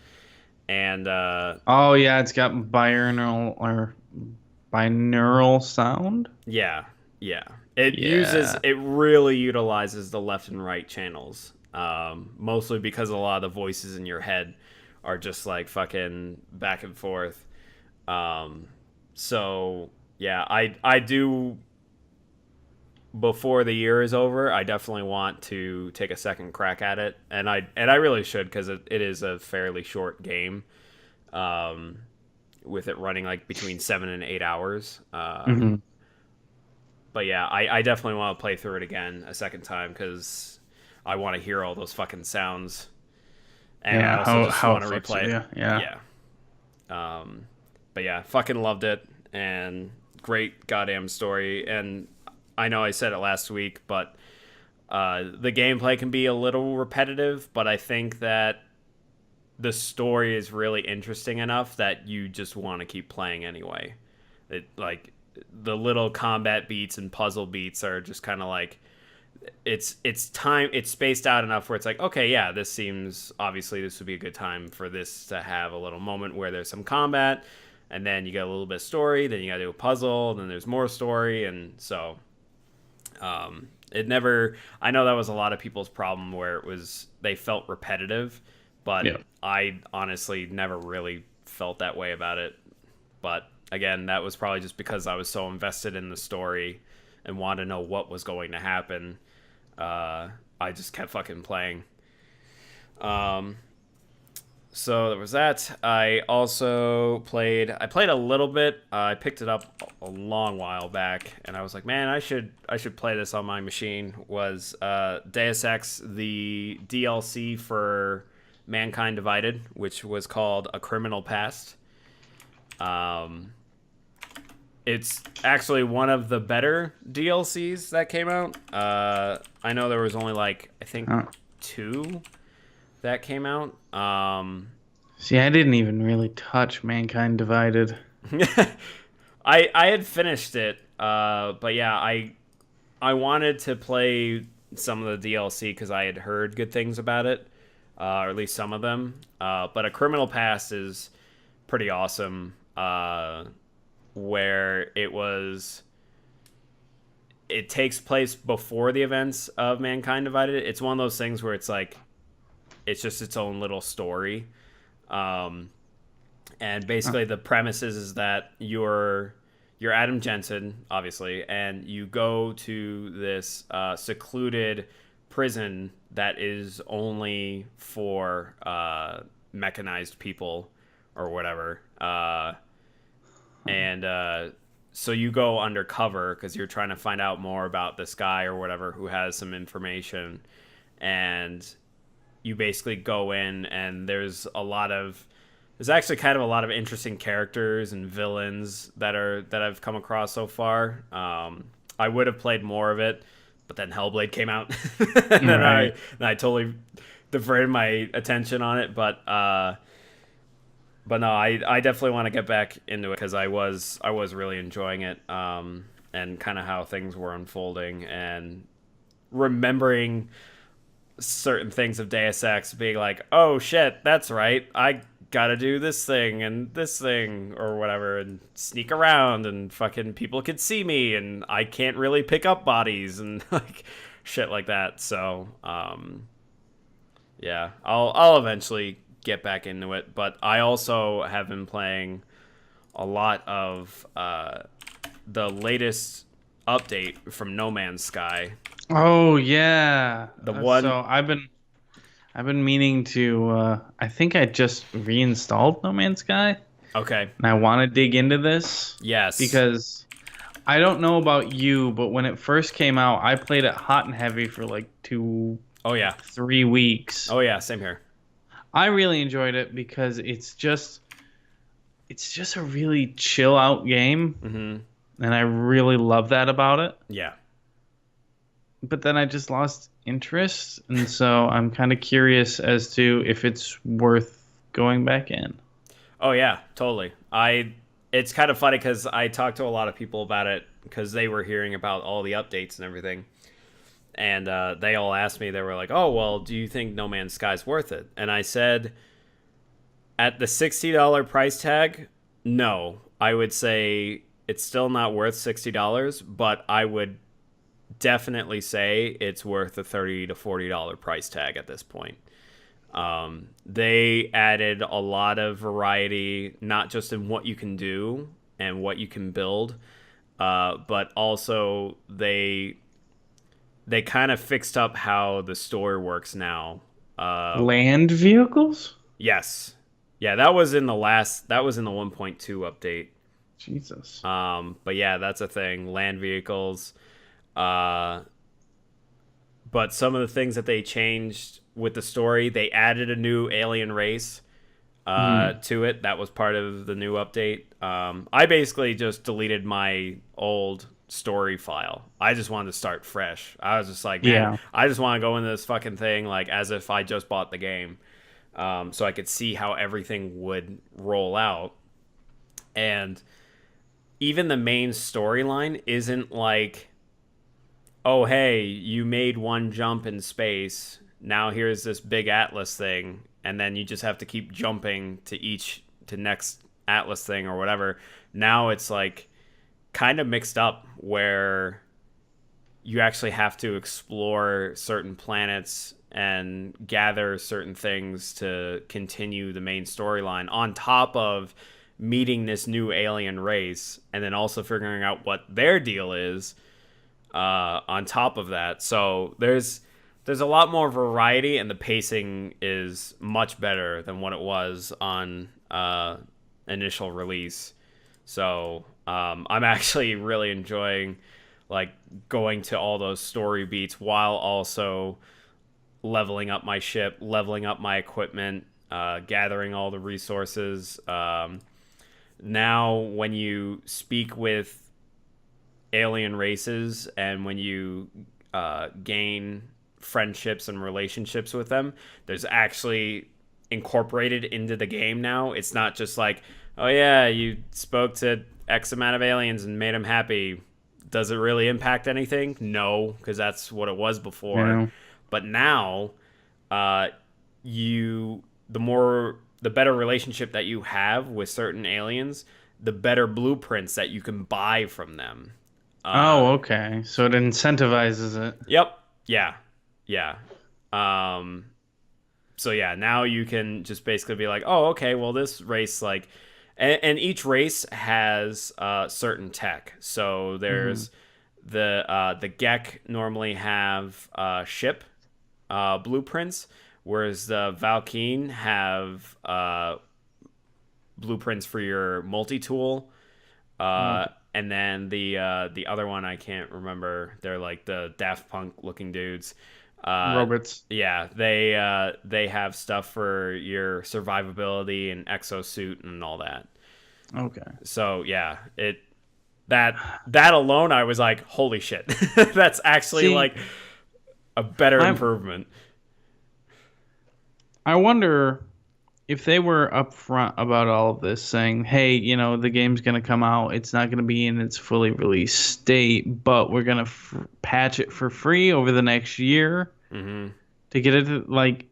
And oh yeah, it's got binaural sound. Yeah. It really utilizes the left and right channels, mostly because a lot of the voices in your head are just like fucking back and forth. So yeah, I do before the year is over, I definitely want to take a second crack at it, and I really should, because it is a fairly short game, with it running like between 7 and 8 hours. Mm-hmm. But yeah, I definitely want to play through it again a second time, because I want to hear all those fucking sounds, and I also just want to replay it. Yeah. But yeah, fucking loved it, and great goddamn story. And I know I said it last week, but the gameplay can be a little repetitive, but I think that the story is really interesting enough that you just want to keep playing anyway. It, like, the little combat beats and puzzle beats are just kind of like, it's spaced out enough where it's like, okay, yeah, this seems, obviously this would be a good time for this to have a little moment where there's some combat, and then you get a little bit of story, then you gotta do a puzzle, then there's more story. And so it never, I know that was a lot of people's problem, where they felt repetitive, but yeah. I honestly never really felt that way about it. But again, that was probably just because I was so invested in the story and wanted to know what was going to happen. I just kept fucking playing. So there was that. I also played a little bit. I picked it up a long while back, and I was like, man, I should play this on my machine. Was Deus Ex, the DLC for Mankind Divided, which was called A Criminal Past. It's actually one of the better DLCs that came out. I know there was only like, I think 2 that came out. See, I didn't even really touch Mankind Divided. I had finished it, but yeah, I wanted to play some of the DLC because I had heard good things about it, or at least some of them. But A Criminal Past is pretty awesome, where it takes place before the events of Mankind Divided. It's one of those things where it's like, it's just its own little story. And basically the premise is that you're Adam Jensen, obviously, and you go to this secluded prison that is only for mechanized people or whatever. So you go undercover because you're trying to find out more about this guy or whatever who has some information, and you basically go in, and there's actually kind of a lot of interesting characters and villains that I've come across so far. I would have played more of it, but then Hellblade came out, and then I totally diverted my attention on it. But no, I definitely want to get back into it because I was really enjoying it, and kind of how things were unfolding, and remembering certain things of Deus Ex, being like, oh shit, that's right, I gotta do this thing and this thing or whatever, and sneak around, and fucking people could see me, and I can't really pick up bodies, and like shit like that. So yeah, I'll eventually get back into it. But I also have been playing a lot of the latest update from No Man's Sky. Oh yeah, the one. So I've been meaning to. I think I just reinstalled No Man's Sky. Okay. And I want to dig into this. Yes. Because I don't know about you, but when it first came out, I played it hot and heavy for like 3 weeks. Oh yeah, same here. I really enjoyed it because it's just a really chill out game. Mm-hmm. And I really love that about it. Yeah. But then I just lost interest, and so I'm kind of curious as to if it's worth going back in. Oh yeah, totally. It's kind of funny because I talked to a lot of people about it because they were hearing about all the updates and everything, and they all asked me, they were like, oh well, do you think No Man's Sky's worth it? And I said, at the $60 price tag, no. I would say it's still not worth $60, but I would definitely say it's worth a $30 to $40 price tag at this point. They added a lot of variety, not just in what you can do and what you can build, but also they they kind of fixed up how the story works now. Land vehicles? Yes. Yeah, that was in the 1.2 update. Jesus. But yeah, that's a thing. Land vehicles. But some of the things that they changed with the story, they added a new alien race to it. That was part of the new update. I basically just deleted my old story file. I just wanted to start fresh. I was just like, man, I just want to go into this fucking thing like as if I just bought the game, so I could see how everything would roll out. And even the main storyline isn't like, oh hey, you made one jump in space, now here's this big Atlas thing, and then you just have to keep jumping to next Atlas thing or whatever. Now it's like kind of mixed up where you actually have to explore certain planets and gather certain things to continue the main storyline on top of meeting this new alien race and then also figuring out what their deal is on top of that. So there's a lot more variety, and the pacing is much better than what it was on initial release. So I'm actually really enjoying like going to all those story beats while also leveling up my ship, leveling up my equipment, gathering all the resources. Now when you speak with alien races and when you gain friendships and relationships with them, there's actually incorporated into the game now. It's not just like, oh yeah, you spoke to X amount of aliens and made them happy. Does it really impact anything? No, because that's what it was before. Yeah. But now, the better relationship that you have with certain aliens, the better blueprints that you can buy from them. Okay. So it incentivizes it. Yep. Yeah. So yeah, now you can just basically be like, oh, okay, well this race like, and each race has certain tech. So there's the Gek normally have ship blueprints, whereas the Valkyne have blueprints for your multi-tool. And then the other one I can't remember. They're like the Daft Punk looking dudes. Robots. Yeah, they have stuff for your survivability and exosuit and all that. Okay. So yeah, that alone, I was like, holy shit, that's actually like a better improvement. I wonder if they were upfront about all of this, saying, hey, the game's going to come out. It's not going to be in its fully released state, but we're going to patch it for free over the next year to get it. Like,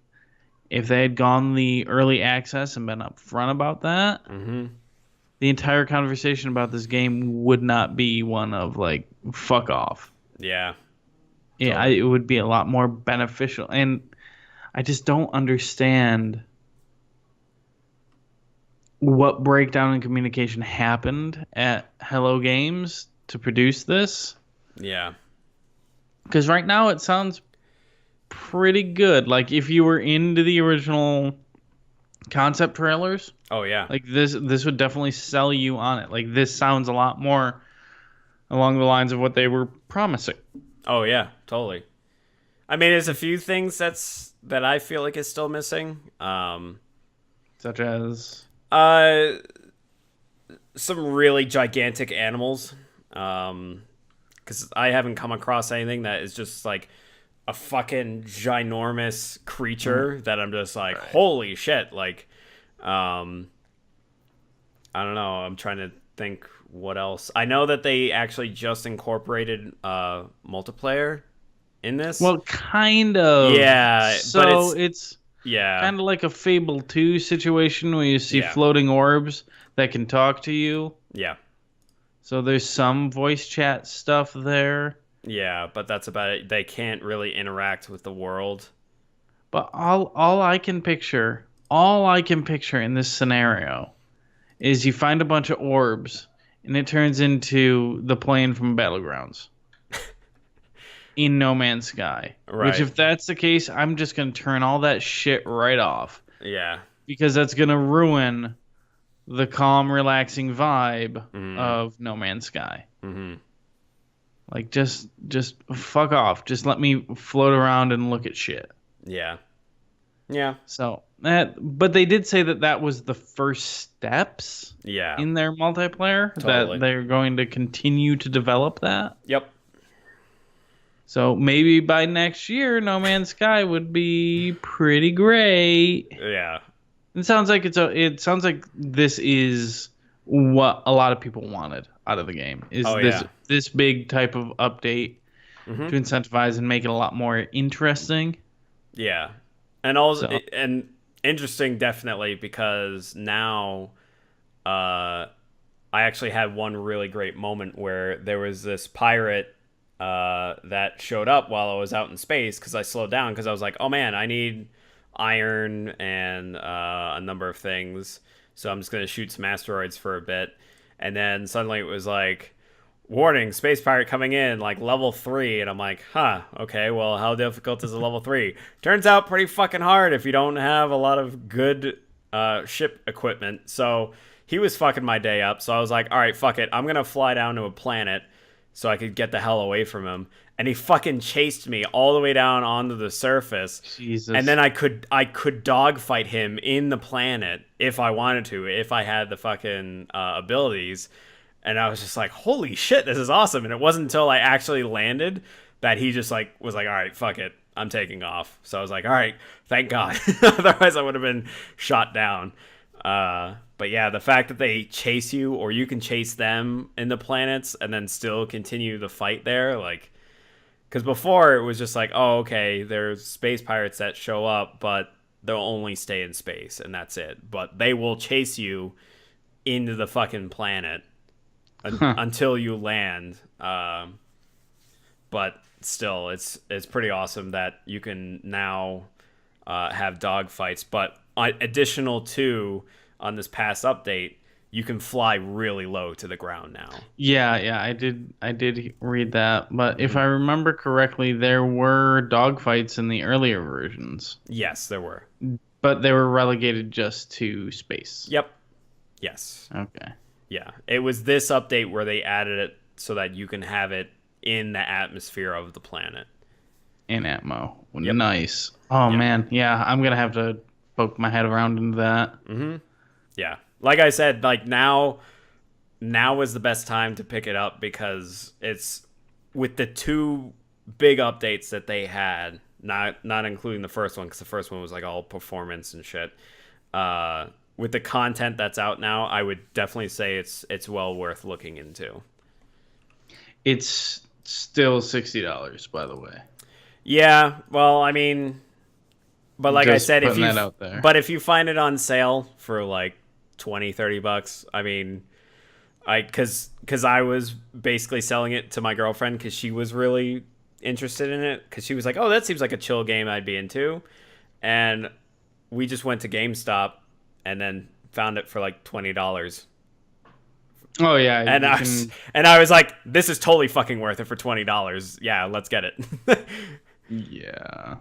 if they had gone the early access and been upfront about that, the entire conversation about this game would not be one of, like, fuck off. Yeah. Yeah, totally. It would be a lot more beneficial. And I just don't understand what breakdown in communication happened at Hello Games to produce this. Yeah. Because right now it sounds pretty good. Like, if you were into the original concept trailers. Oh, yeah. Like, this would definitely sell you on it. Like, this sounds a lot more along the lines of what they were promising. Oh, yeah. Totally. I mean, there's a few things that I feel like is still missing. Such as? Some really gigantic animals. Because I haven't come across anything that is just like a fucking ginormous creature that I'm just like, holy shit. Like, I don't know. I'm trying to think what else. I know that they actually just incorporated multiplayer in this. Well, kind of. Yeah. So it's yeah, kind of like a Fable 2 situation where you see floating orbs that can talk to you. Yeah. So there's some voice chat stuff there. Yeah, but that's about it. They can't really interact with the world. But all I can picture in this scenario is you find a bunch of orbs and it turns into the plane from Battlegrounds. in No Man's Sky. Right. Which, if that's the case, I'm just going to turn all that shit right off. Yeah. Because that's going to ruin the calm, relaxing vibe of No Man's Sky. Mm-hmm. Like, just fuck off. Just let me float around and look at shit. Yeah. Yeah. So, but they did say that was the first steps in their multiplayer. Totally. That they're going to continue to develop that. Yep. So maybe by next year, No Man's Sky would be pretty great. Yeah. It sounds like this is what a lot of people wanted out of the game. Is this big type of update to incentivize and make it a lot more interesting? Yeah. And also and interesting definitely because now I actually had one really great moment where there was this pirate that showed up while I was out in space because I slowed down because I was like, oh man, I need iron and a number of things, so I'm just gonna shoot some asteroids for a bit, and then suddenly it was like, warning, space pirate coming in, like level 3, and I'm like, okay, well, how difficult is a level 3? Turns out pretty fucking hard if you don't have a lot of good ship equipment. So he was fucking my day up, so I was like, all right, fuck it, I'm gonna fly down to a planet so I could get the hell away from him. And he fucking chased me all the way down onto the surface. Jesus. And then I could dogfight him in the planet if I wanted to, if I had the fucking abilities. And I was just like, holy shit, this is awesome. And it wasn't until I actually landed that he just like was like, all right, fuck it, I'm taking off. So I was like, all right, thank God. Otherwise I would have been shot down. But yeah, the fact that they chase you, or you can chase them in the planets and then still continue the fight there, like, because before it was just like, oh, okay, there's space pirates that show up, but they'll only stay in space and that's it. But they will chase you into the fucking planet until you land. But still, it's pretty awesome that you can now have dogfights. But additional to on this past update, you can fly really low to the ground now. Yeah, I did read that. But if I remember correctly, there were dogfights in the earlier versions. Yes, there were. But they were relegated just to space. Yep. Yes. Okay. Yeah. It was this update where they added it so that you can have it in the atmosphere of the planet. In Atmo. Yep. Nice. Oh, man. Yeah, I'm going to have to poke my head around into that. Mm-hmm. Yeah. Like I said, like now is the best time to pick it up because it's with the two big updates that they had, not including the first one because the first one was like all performance and shit. With the content that's out now, I would definitely say it's well worth looking into. It's still $60, by the way. Yeah, well, I mean, but like Just I said, if you find it on sale for like $20-$30, I mean, because I was basically selling it to my girlfriend because she was really interested in it because she was like, oh, that seems like a chill game I'd be into, and we just went to GameStop and then found it for like $20. Oh yeah, and I was like, this is totally fucking worth it for $20. Yeah, let's get it. Yeah.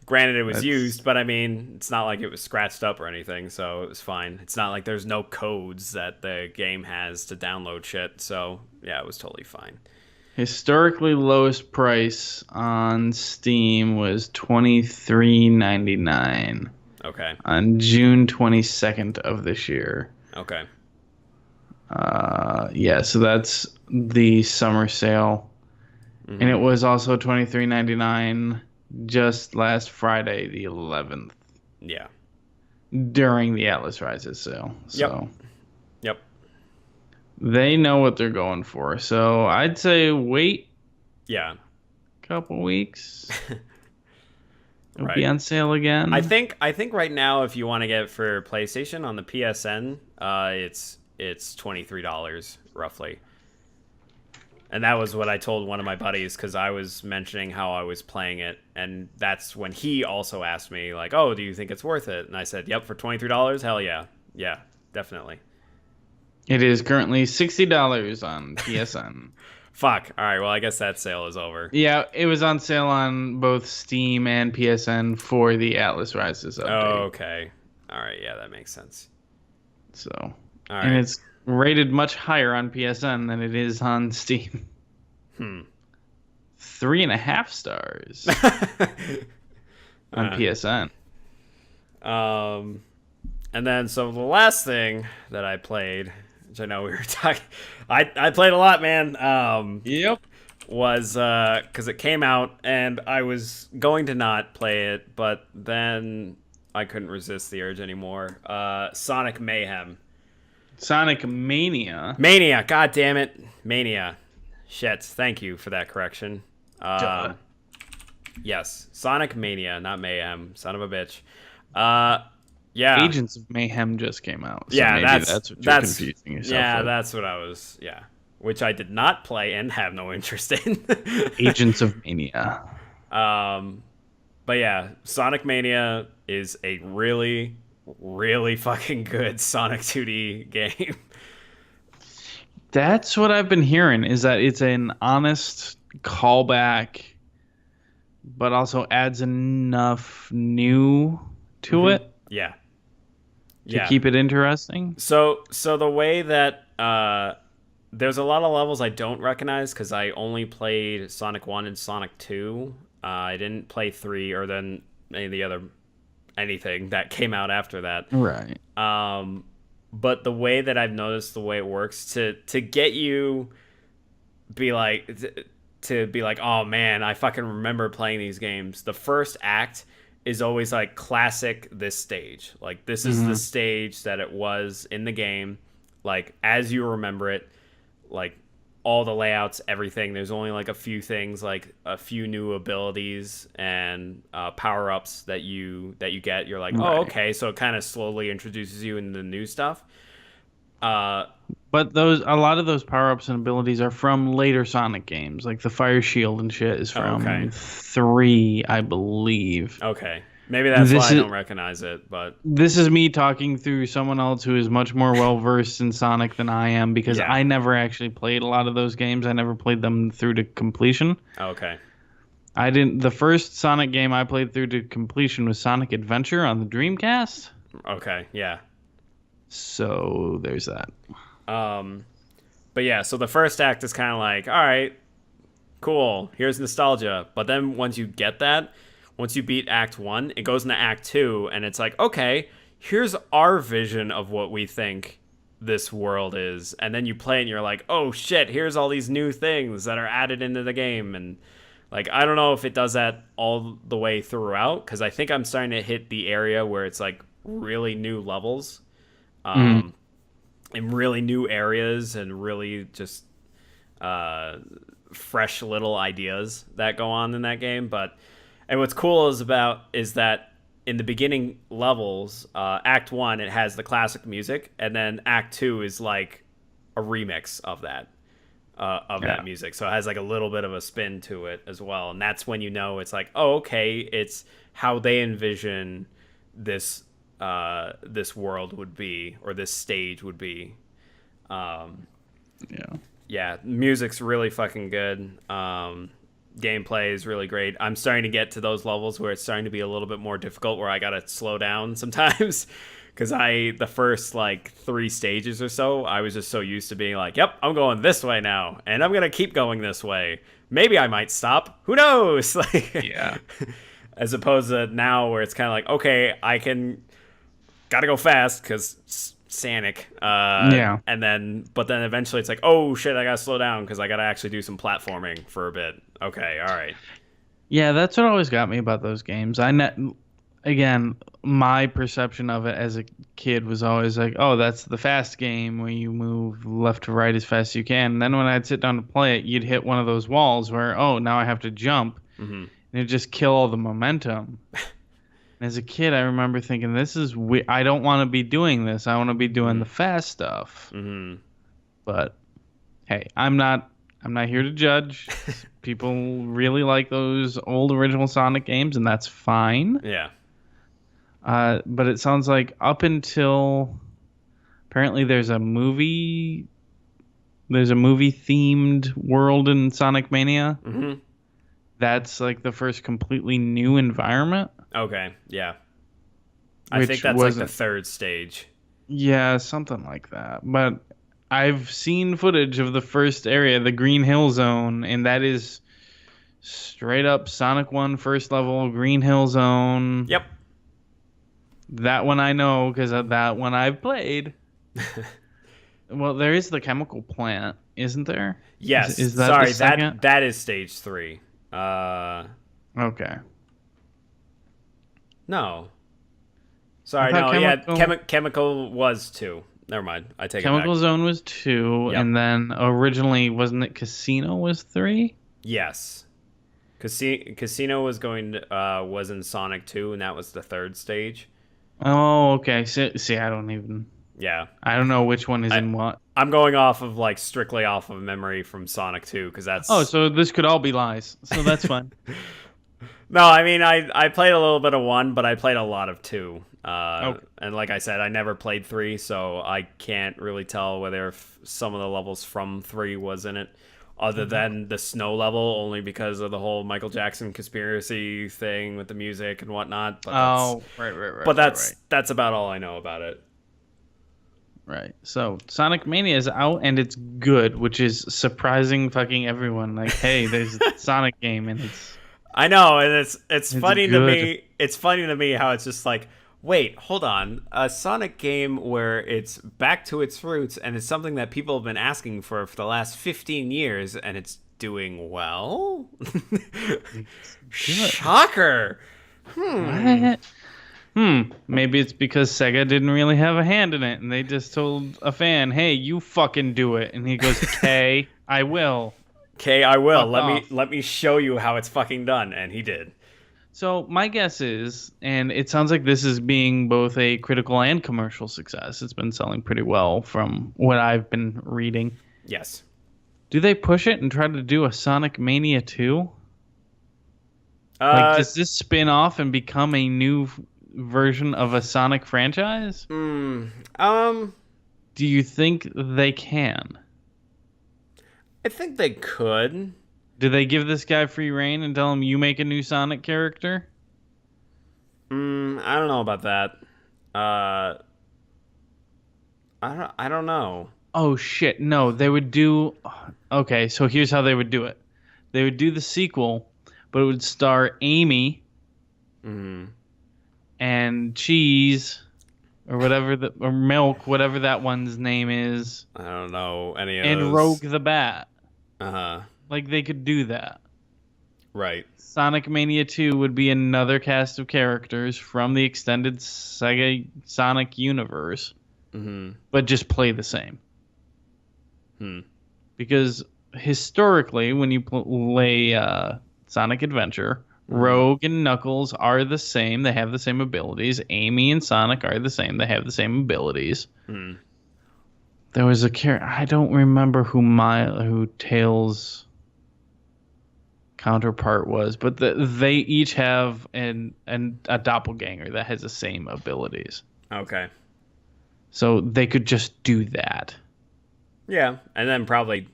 Granted, it was used, but I mean, it's not like it was scratched up or anything, so it was fine. It's not like there's no codes that the game has to download shit, so yeah, it was totally fine. Historically lowest price on Steam was $23.99. Okay. On June 22nd of this year. Okay. Yeah, so that's the summer sale. Mm-hmm. And it was also $23.99 just last Friday, the 11th. Yeah. During the Atlas Rises sale. So Yep. They know what they're going for. So I'd say wait. Yeah. A couple weeks. It'll Right. be on sale again. I think right now, if you want to get it for PlayStation on the PSN, it's $23 roughly. And that was what I told one of my buddies because I was mentioning how I was playing it, and that's when he also asked me like, "Oh, do you think it's worth it?" And I said, "Yep, for $23, hell yeah, definitely." It is currently $60 on PSN. Fuck. All right. Well, I guess that sale is over. Yeah, it was on sale on both Steam and PSN for the Atlas Rises update. Oh, okay. All right. Yeah, that makes sense. So, All right. and it's rated much higher on PSN than it is on Steam. 3.5 stars on PSN. And then so the last thing that I played, which I know we were talking, I played a lot, man. Yep. Was because it came out and I was going to not play it, but then I couldn't resist the urge anymore. Sonic Mayhem. Sonic Mania. Mania. God damn it. Mania. Shit. Thank you for that correction. Yes. Sonic Mania, not Mayhem. Son of a bitch. Yeah. Agents of Mayhem just came out. So yeah, maybe that's what you're confusing yourself yeah, with. that's what I was. Yeah. Which I did not play and have no interest in. Agents of Mania. But yeah, Sonic Mania is a really, really fucking good Sonic 2D game. That's what I've been hearing, is that it's an honest callback, but also adds enough new to it. Yeah. To keep it interesting. So the way that there's a lot of levels I don't recognize because I only played Sonic 1 and Sonic 2. I didn't play 3 or then anything that came out after that. Right. But the way that I've noticed the way it works to get you be like, oh man, I fucking remember playing these games. The first act is always like classic this stage. Like this is the stage that it was in the game. Like as you remember it, like all the layouts, everything. There's only like a few things, like a few new abilities and power-ups that you get. You're like, oh, okay. So it kind of slowly introduces you into the new stuff. But a lot of those power-ups and abilities are from later Sonic games. Like the Fire Shield and shit is from 3, I believe. Okay. Maybe that's why I don't recognize it, but this is me talking through someone else who is much more well-versed in Sonic than I am, because I never actually played a lot of those games. I never played them through to completion. Okay. The first Sonic game I played through to completion was Sonic Adventure on the Dreamcast. Okay, yeah. So there's that. But yeah, so the first act is kind of like, all right, cool, here's nostalgia. But then once you get that, once you beat Act 1, it goes into Act 2, and it's like, okay, here's our vision of what we think this world is. And then you play it, and you're like, oh, shit, here's all these new things that are added into the game. And, like, I don't know if it does that all the way throughout, because I think I'm starting to hit the area where it's, like, really new levels. And really new areas and really just fresh little ideas that go on in that game. And what's cool is that in the beginning levels, Act 1, it has the classic music, and then Act 2 is like a remix of that that music. So it has like a little bit of a spin to it as well. And that's when you know it's like, oh, okay, it's how they envision this world would be, or this stage would be. Yeah, music's really fucking good. Gameplay is really great. I'm starting to get to those levels where it's starting to be a little bit more difficult, where I gotta slow down sometimes, because the first like 3 stages or so, I was just so used to being like, yep, I'm going this way now, and I'm gonna keep going this way. Maybe I might stop. Who knows? Like, yeah. As opposed to now, where it's kind of like, okay, gotta go fast because Sonic. But then eventually it's like, oh shit, I gotta slow down because I gotta actually do some platforming for a bit. Okay, all right. Yeah, that's what always got me about those games. Again, my perception of it as a kid was always like, oh, that's the fast game where you move left to right as fast as you can. And then when I'd sit down to play it, you'd hit one of those walls where, oh, now I have to jump. And it'd just kill all the momentum. As a kid, I remember thinking, "This is I don't want to be doing this. I want to be doing the fast stuff." But hey, I'm not here to judge. People really like those old original Sonic games, and that's fine. Yeah. But it sounds like up until apparently there's a movie there's a movie themed world in Sonic Mania. Mm-hmm. That's like the first completely new environment. Okay, yeah. I think that's like the third stage. Yeah, something like that. But I've seen footage of the first area, the Green Hill Zone, and that is straight up Sonic 1 first level, Green Hill Zone. Yep. That one I know because of that one I've played. Well, there is the chemical plant, isn't there? Yes. Is that sorry, the second? that is stage 3. Okay. No. Sorry, no. Chemical was 2. Never mind. I take it back. Chemical Zone was 2, Yep. and then originally, wasn't it Casino was 3? Yes. Casino was was in Sonic 2, and that was the third stage. Oh, okay. See, I don't even... Yeah. I don't know which one is in what. I'm going off of, like, strictly off of memory from Sonic 2, because that's... Oh, so this could all be lies. So that's fine. No, I mean, I played a little bit of 1, but I played a lot of 2. Okay. And like I said, I never played 3, so I can't really tell whether some of the levels from 3 was in it, other than the snow level, only because of the whole Michael Jackson conspiracy thing with the music and whatnot. But right. But that's about all I know about it. Right. So Sonic Mania is out and it's good, which is surprising fucking everyone. Like, hey, there's a Sonic game and it's... I know, and it's funny good. to me. It's funny to me how it's just like, wait, hold on. A Sonic game where it's back to its roots and it's something that people have been asking for the last 15 years and it's doing well? Shocker. What? Maybe it's because Sega didn't really have a hand in it and they just told a fan, hey, you fucking do it. And he goes, okay, I will. Okay, I will. Let me show you how it's fucking done. And he did. So my guess is, and it sounds like this is being both a critical and commercial success. It's been selling pretty well from what I've been reading. Yes. Do they push it and try to do a Sonic Mania 2? Like, does this spin off and become a new version of a Sonic franchise? Do you think they can? I think they could. Do they give this guy free reign and tell him you make a new Sonic character? I don't know about that. I don't know. Oh shit, no, they would do... Okay, so here's how they would do it. They would do the sequel, but it would star Amy and Cheese or whatever or Milk, whatever that one's name is. I don't know any of those. And Rogue the Bat. Like, they could do that. Right. Sonic Mania 2 would be another cast of characters from the extended Sega Sonic universe, but just play the same. Because historically, when you play Sonic Adventure, Rogue and Knuckles are the same. They have the same abilities. Amy and Sonic are the same. They have the same abilities. There was a character... I don't remember who Tails' counterpart was, but they each have a doppelganger that has the same abilities. Okay. So they could just do that. Yeah, and then probably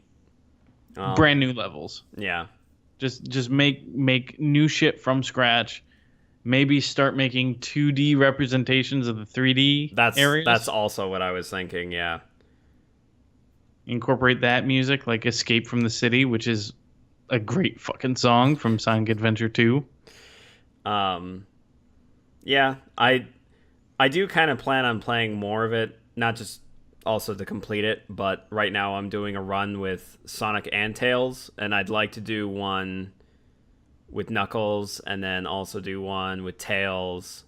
brand new levels. Yeah. Just make new shit from scratch. Maybe start making 2D representations of the 3D areas. That's also what I was thinking, yeah. Incorporate that music, like Escape from the City, which is a great fucking song from Sonic Adventure 2. Yeah, I do kind of plan on playing more of it, not just also to complete it, but right now I'm doing a run with Sonic and Tails, and I'd like to do one with Knuckles and then also do one with Tails.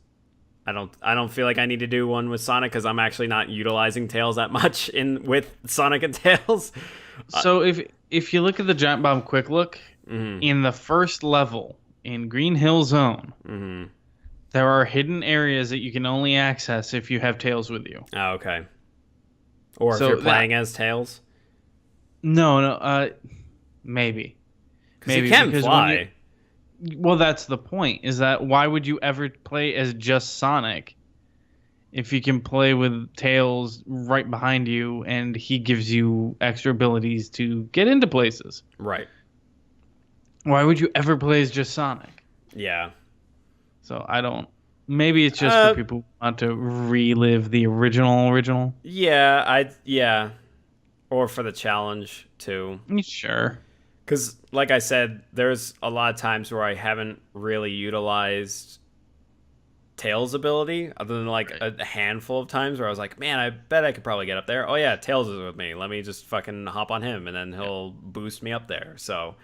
I don't feel like I need to do one with Sonic because I'm actually not utilizing Tails that much with Sonic and Tails. So if you look at the Giant Bomb Quick Look, in the first level in Green Hill Zone, there are hidden areas that you can only access if you have Tails with you. Oh, okay. Or if you're playing as Tails? No, maybe. Maybe you can fly. Well, that's the point, is that why would you ever play as just Sonic if you can play with Tails right behind you and he gives you extra abilities to get into places. Right. Why would you ever play as just Sonic? Yeah. So I don't. Maybe it's just for people who want to relive the original. Yeah. Or for the challenge too. Sure. Because, like I said, there's a lot of times where I haven't really utilized Tails' ability, other than like a handful of times where I was like, man, I bet I could probably get up there. Oh yeah, Tails is with me. Let me just fucking hop on him, and then he'll boost me up there. So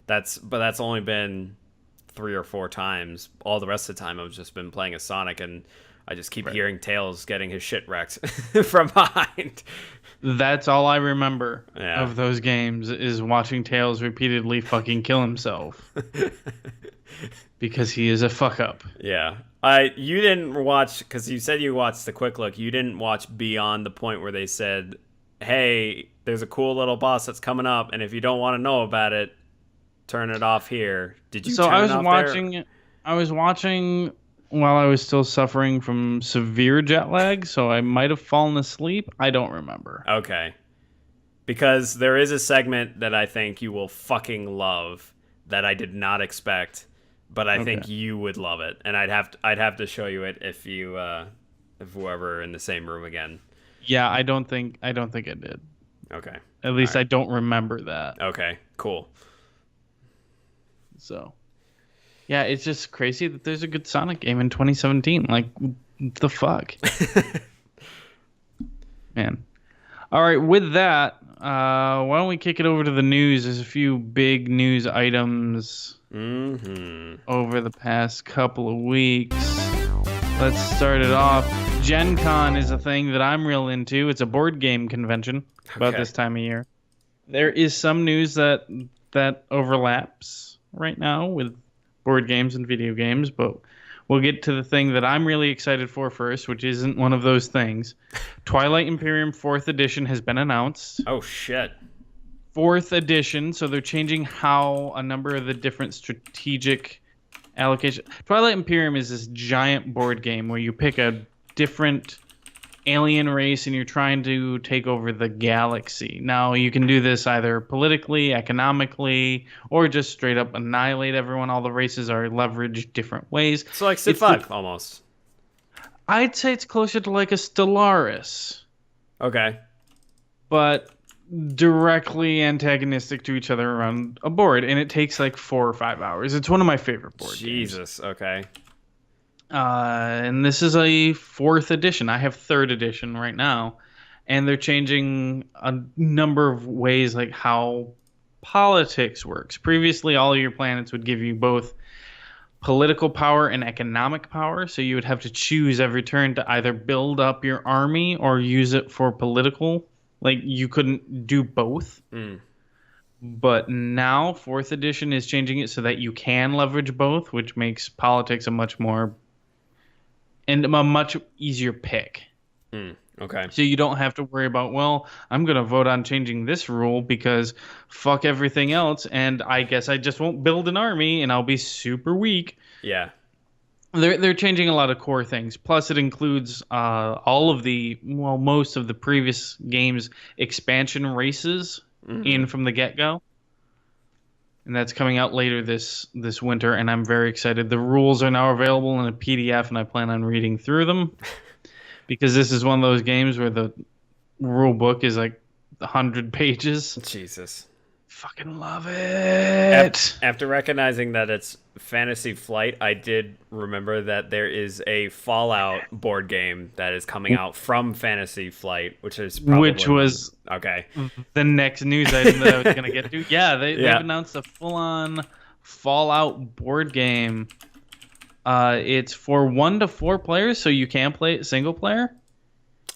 that's only been 3 or 4 times. All the rest of the time I've just been playing as Sonic, and I just keep hearing Tails getting his shit wrecked from behind. That's all I remember of those games is watching Tails repeatedly fucking kill himself. Because he is a fuck up. Yeah. You didn't watch, because you said you watched the quick look. You didn't watch beyond the point where they said, hey, there's a cool little boss that's coming up, and if you don't want to know about it, turn it off here. Did you turn it off there? I was watching while I was still suffering from severe jet lag, so I might have fallen asleep. I don't remember. Okay. Because there is a segment that I think you will fucking love that I did not expect, but I think you would love it, and I'd have to show you it if we're ever in the same room again. Yeah, I don't think I did. Okay. At least I don't remember that. Okay, cool. So, yeah, it's just crazy that there's a good Sonic game in 2017. Like, the fuck? Man. All right, with that, why don't we kick it over to the news? There's a few big news items over the past couple of weeks. Let's start it off. Gen Con is a thing that I'm real into. It's a board game convention about this time of year. There is some news that overlaps right now with board games and video games, but we'll get to the thing that I'm really excited for first, which isn't one of those things. Twilight Imperium 4th edition has been announced. Oh, shit. 4th edition, so they're changing how a number of the different strategic allocation. Twilight Imperium is this giant board game where you pick a different alien race and you're trying to take over the galaxy. Now, you can do this either politically, economically, or just straight up annihilate everyone. All the races are leveraged different ways. So like Civ 5, almost. I'd say it's closer to like a Stellaris. Okay. But directly antagonistic to each other around a board, and it takes like 4 or 5 hours. It's one of my favorite board games. Jesus, okay. And this is a 4th edition. I have 3rd edition right now, and they're changing a number of ways like how politics works. Previously, all of your planets would give you both political power and economic power, so you would have to choose every turn to either build up your army or use it for political. Like, you couldn't do both. But now 4th edition is changing it so that you can leverage both, which makes politics a much easier pick. Okay. So you don't have to worry about, well, I'm going to vote on changing this rule because fuck everything else, and I guess I just won't build an army and I'll be super weak. Yeah. They're changing a lot of core things. Plus, it includes most of the previous games' expansion races in from the get-go. And that's coming out later this winter, and I'm very excited. The rules are now available in a PDF, and I plan on reading through them. Because this is one of those games where the rule book is like 100 pages. Jesus. Fucking love it. After recognizing that it's Fantasy Flight, I did remember that there is a Fallout board game that is coming out from Fantasy Flight, which was okay. The next news item that I was going to get to. Yeah, they've announced a full-on Fallout board game. It's for 1 to 4 players, so you can play it single player.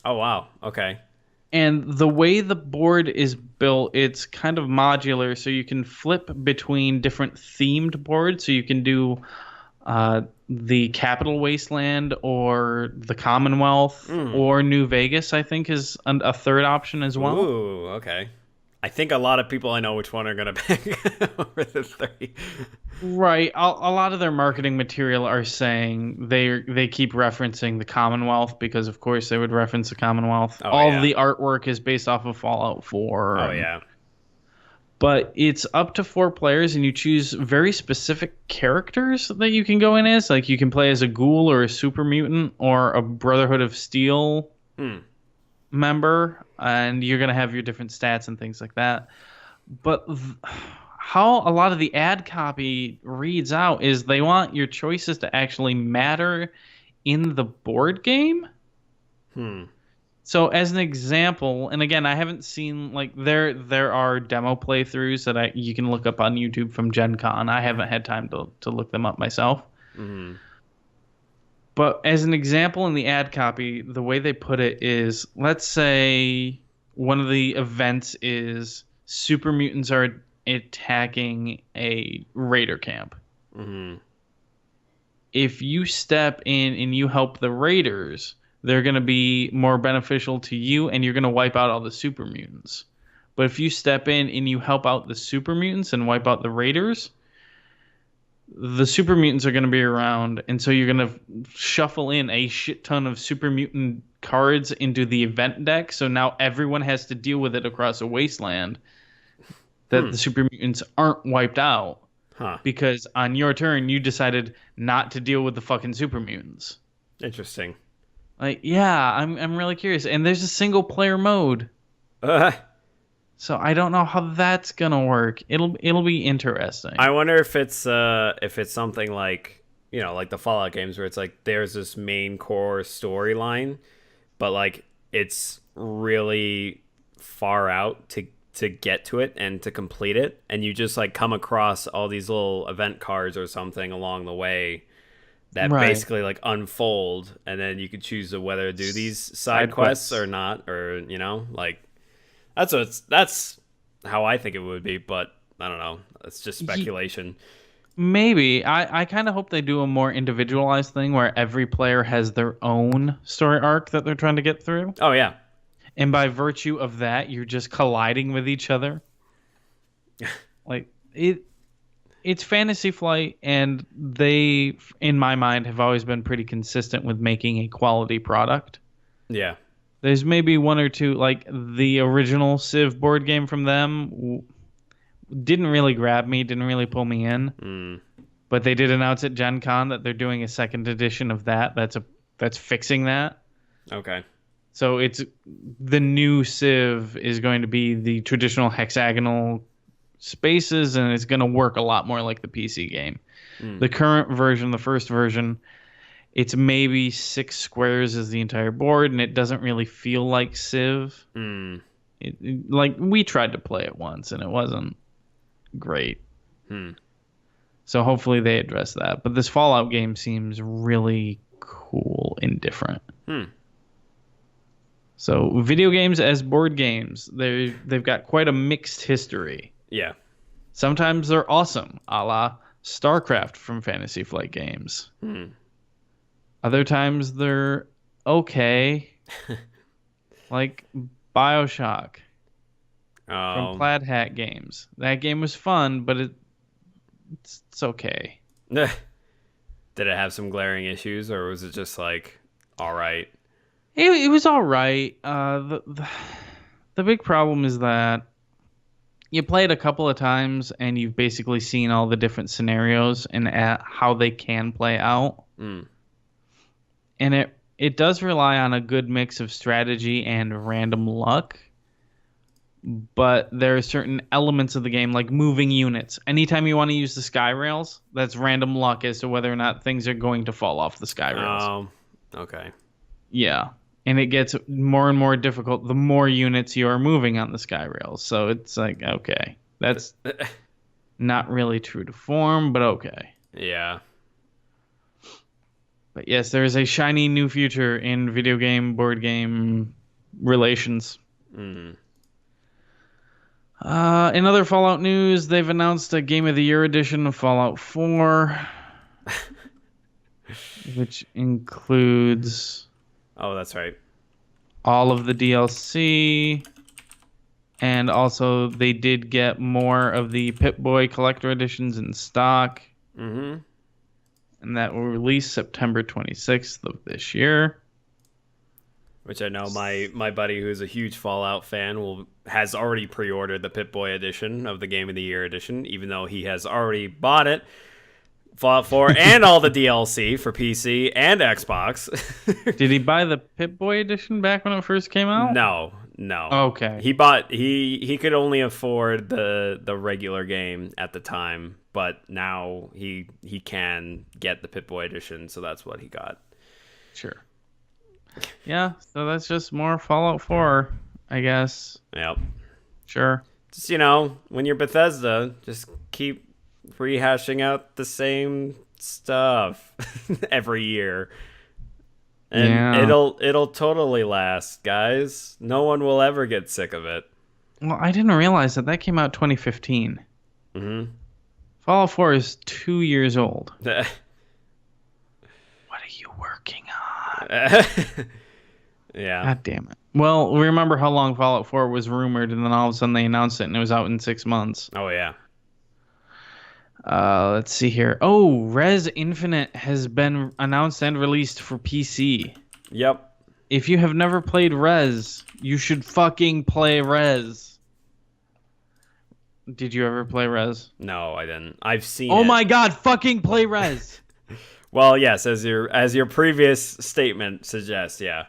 Oh, wow. Okay. And the way the board is built, it's kind of modular, so you can flip between different themed boards. So you can do the Capital Wasteland or the Commonwealth or New Vegas, I think, is a third option as well. Ooh, okay. I think a lot of people I know which one are gonna pick over the three. Right. A lot of their marketing material are saying they keep referencing the Commonwealth because, of course, they would reference the Commonwealth. Oh All yeah. the artwork is based off of Fallout 4. Oh yeah. But it's up to 4 players, and you choose very specific characters that you can go in as. Like, you can play as a ghoul or a super mutant or a Brotherhood of Steel member, and you're going to have your different stats and things like that. But how a lot of the ad copy reads out is they want your choices to actually matter in the board game. So as an example, and again, I haven't seen, like, there are demo playthroughs that you can look up on YouTube from Gen Con. I haven't had time to look them up myself. But as an example in the ad copy, the way they put it is, let's say one of the events is super mutants are attacking a raider camp. If you step in and you help the raiders, they're going to be more beneficial to you, and you're going to wipe out all the super mutants. But if you step in and you help out the super mutants and wipe out the raiders, the super mutants are going to be around, and so you're going to shuffle in a shit ton of super mutant cards into the event deck, so now everyone has to deal with it across a wasteland that the super mutants aren't wiped out. Because on your turn, you decided not to deal with the fucking super mutants. Interesting. Like, yeah, I'm really curious. And there's a single player mode. So I don't know how that's gonna work. It'll be interesting. I wonder if it's something like, you know, like the Fallout games where it's like there's this main core storyline, but like it's really far out to get to it and to complete it, and you just like come across all these little event cards or something along the way that basically like unfold, and then you could choose whether to do these side quests or not, or, you know, like that's how I think it would be, but I don't know. It's just speculation. Maybe. I kind of hope they do a more individualized thing where every player has their own story arc that they're trying to get through. Oh yeah. And by virtue of that, you're just colliding with each other. Like, it's Fantasy Flight, and they, in my mind, have always been pretty consistent with making a quality product. Yeah. There's maybe one or two, like the original Civ board game from them didn't really grab me, didn't really pull me in. But they did announce at Gen Con that they're doing a second edition of that. That's fixing that. Okay. So it's the new Civ is going to be the traditional hexagonal spaces, and it's going to work a lot more like the PC game. The current version, the first version, it's maybe 6 squares is the entire board, and it doesn't really feel like Civ. Like, we tried to play it once, and it wasn't great. So hopefully they address that. But this Fallout game seems really cool and different. So video games as board games, they've got quite a mixed history. Yeah. Sometimes they're awesome, a la StarCraft from Fantasy Flight Games. Other times they're okay, like BioShock from Plaid Hat Games. That game was fun, but it's okay. Did it have some glaring issues, or was it just like, all right? It was all right. The big problem is that you play it a couple of times and you've basically seen all the different scenarios and how they can play out. And it does rely on a good mix of strategy and random luck. But there are certain elements of the game, like moving units. Anytime you want to use the sky rails, that's random luck as to whether or not things are going to fall off the sky rails. Okay. Yeah. And it gets more and more difficult the more units you are moving on the sky rails. So it's like, okay, that's not really true to form, but okay. Yeah. But yes, there is a shiny new future in video game, board game relations. In other Fallout news, they've announced a Game of the Year edition of Fallout 4, which includes... Oh, that's right. all of the DLC And also, they did get more of the Pip-Boy collector editions in stock. Mm-hmm. And that will release September 26th of this year. Which I know my buddy, who's a huge Fallout fan, has already pre-ordered the Pip-Boy edition of the Game of the Year edition, even though he has already bought it. Fallout 4 and all the DLC for PC and Xbox. Did he buy the Pip-Boy edition back when it first came out? No. Okay. He could only afford the regular game at the time, but now he can get the Pip-Boy edition, so that's what he got. Sure. Yeah, so that's just more Fallout 4, I guess. Yep. Sure. Just, when you're Bethesda, just keep rehashing out the same stuff every year. And it'll totally last, guys. No one will ever get sick of it. Well, I didn't realize that came out 2015. Mm-hmm. Fallout 4 is 2 years old. What are you working on? Yeah. God damn it. Well, remember how long Fallout 4 was rumored, and then all of a sudden they announced it, and it was out in 6 months. Oh, yeah. Let's see here. Oh, Res Infinite has been announced and released for PC. Yep. If you have never played Res, you should fucking play Res. Did you ever play Res? No, I didn't. I've seen Oh it. my god, fucking play Res. Well, yes, as your previous statement suggests, yeah.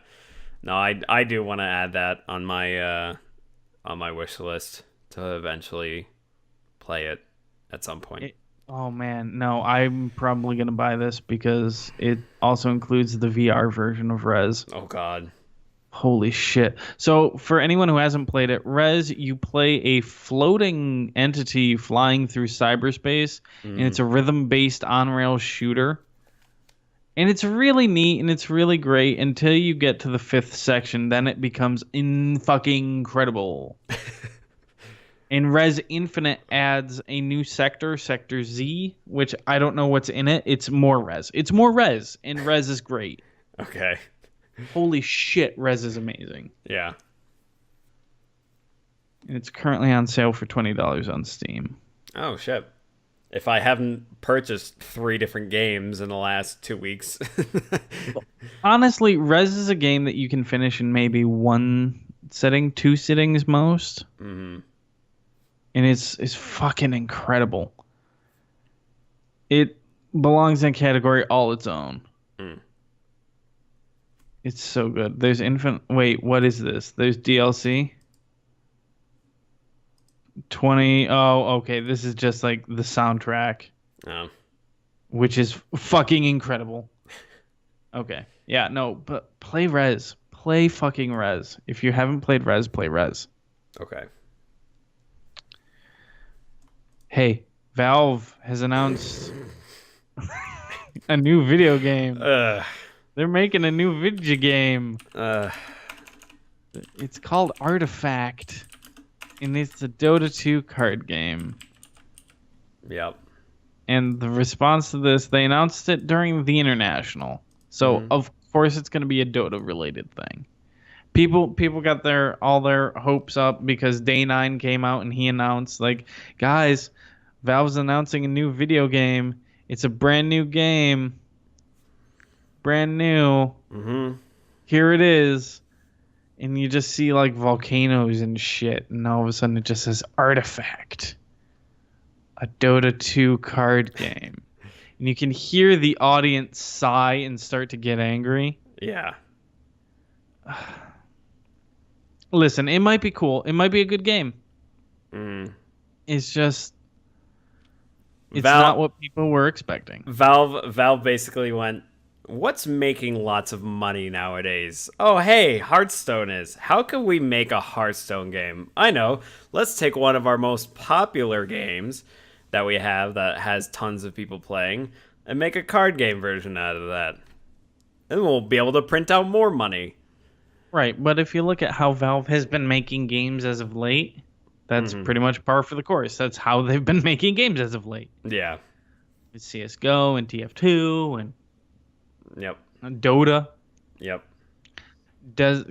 No, I do want to add that on my wish list to eventually play it at some point. Oh man, no, I'm probably gonna buy this because it also includes the VR version of Res. Oh god. Holy shit. So for anyone who hasn't played it, Res, you play a floating entity flying through cyberspace, and it's a rhythm-based on-rail shooter. And it's really neat and it's really great until you get to the 5th section. Then it becomes fucking incredible. And Res Infinite adds a new sector, Sector Z, which I don't know what's in it. It's more Res. It's more Res, and Res is great. Okay. Holy shit, Res is amazing. Yeah. And it's currently on sale for $20 on Steam. Oh, shit. If I haven't purchased 3 different games in the last 2 weeks. Honestly, Res is a game that you can finish in maybe 1 sitting, 2 sittings most. Mm-hmm. And it's fucking incredible. It belongs in a category all its own. Mm. It's so good. There's infinite... Wait, what is this? There's DLC? 20... Oh, okay. This is just like the soundtrack. Oh. Which is fucking incredible. Okay. Yeah, no, but play Res. Play fucking Res. If you haven't played Res, play Res. Okay. Hey, Valve has announced a new video game. They're making a new video game. It's called Artifact, and it's a Dota 2 card game. Yep. And the response to this, they announced it during the International. So, of course, it's going to be a Dota-related thing. People got all their hopes up because Day 9 came out and he announced, like, guys, Valve's announcing a new video game. It's a brand new game. Brand new. Mm-hmm. Here it is. And you just see, like, volcanoes and shit. And all of a sudden it just says Artifact. A Dota 2 card game. And you can hear the audience sigh and start to get angry. Yeah. Listen, it might be cool. It might be a good game. It's just... It's not what people were expecting. Valve basically went, what's making lots of money nowadays? Oh, hey, Hearthstone is. How can we make a Hearthstone game? I know. Let's take one of our most popular games that we have that has tons of people playing and make a card game version out of that. And we'll be able to print out more money. Right, but if you look at how Valve has been making games as of late, that's pretty much par for the course. That's how they've been making games as of late. Yeah. With CSGO and TF2 and Dota. Yep.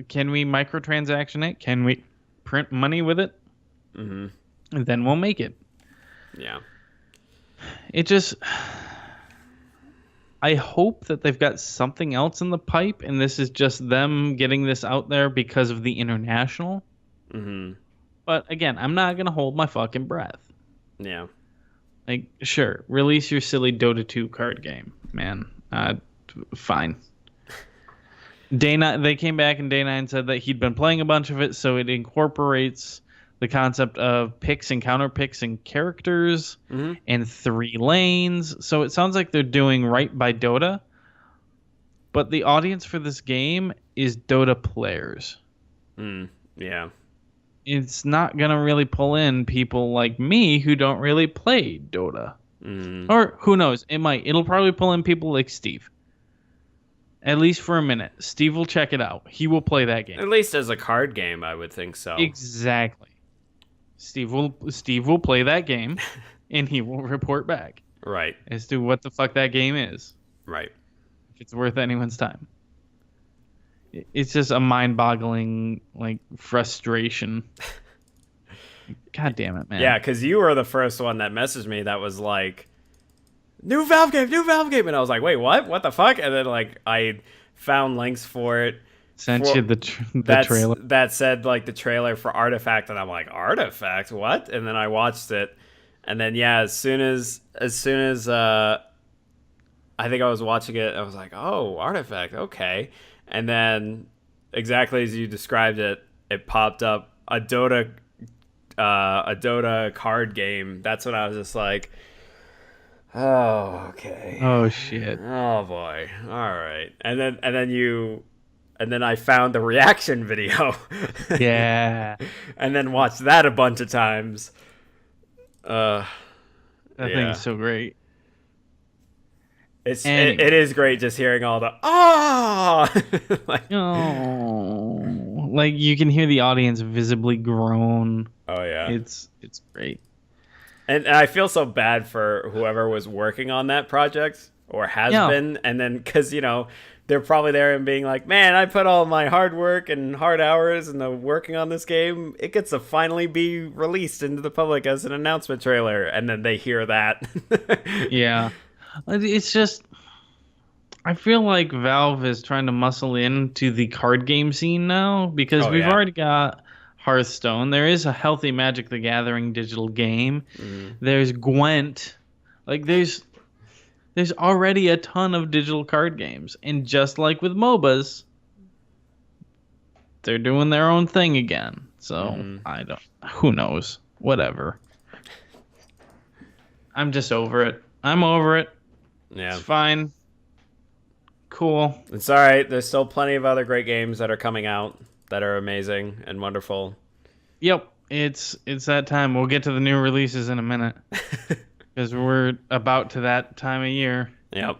Can we microtransaction it? Can we print money with it? Mm-hmm. And then we'll make it. Yeah. It just... I hope that they've got something else in the pipe, and this is just them getting this out there because of the international. Mm-hmm. But again, I'm not going to hold my fucking breath. Yeah. Like, sure, release your silly Dota 2 card game, man. Fine. They came back and Day 9 said that he'd been playing a bunch of it, so it incorporates the concept of picks and counter picks and characters and 3 lanes. So it sounds like they're doing right by Dota, but the audience for this game is Dota players. Yeah. It's not going to really pull in people like me who don't really play Dota. Or who knows, it might. It'll probably pull in people like Steve. At least for a minute. Steve will check it out. He will play that game. At least as a card game, I would think so. Exactly. Steve will play that game, and he will report back. Right. As to what the fuck that game is. Right. If it's worth anyone's time. It's just a mind-boggling, like, frustration. God damn it, man. Yeah, because you were the first one that messaged me that was like, new Valve game, and I was like, wait, what the fuck? And then like I found links for it. Sent you the trailer that said like the trailer for Artifact, and I'm like, Artifact, what? And then I watched it, and then yeah, as soon as I think I was watching it, I was like, oh, Artifact, okay. And then exactly as you described it, it popped up a Dota card game. That's when I was just like, oh, okay. Oh shit. Oh boy. All right. And then I found the reaction video. Yeah. And then watched that a bunch of times. That thing is so great. It is great just hearing all the like, oh, like you can hear the audience visibly groan. Oh yeah. It's great. And I feel so bad for whoever was working on that project or has been. And then, because, they're probably there and being like, man, I put all my hard work and hard hours into working on this game. It gets to finally be released into the public as an announcement trailer. And then they hear that. Yeah. It's just, I feel like Valve is trying to muscle into the card game scene now because we've already got Hearthstone. There is a healthy Magic the Gathering digital game. There's Gwent. Like there's already a ton of digital card games, and just like with MOBAs, they're doing their own thing again. So who knows? Whatever. I'm just over it. I'm over it. Yeah. It's fine. Cool. It's all right. There's still plenty of other great games that are coming out that are amazing and wonderful. Yep, it's that time. We'll get to the new releases in a minute because we're about to that time of year. Yep.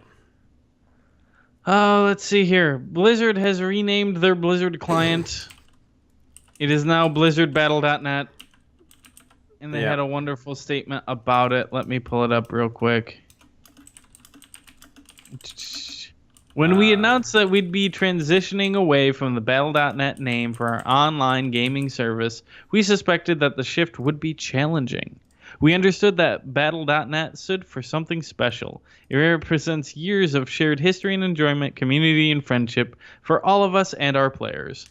Oh, let's see here. Blizzard has renamed their Blizzard client. It is now Blizzard Battlenet, and they had a wonderful statement about it. Let me pull it up real quick. When we announced that we'd be transitioning away from the Battle.net name for our online gaming service, we suspected that the shift would be challenging. We understood that Battle.net stood for something special. It represents years of shared history and enjoyment, community, and friendship for all of us and our players.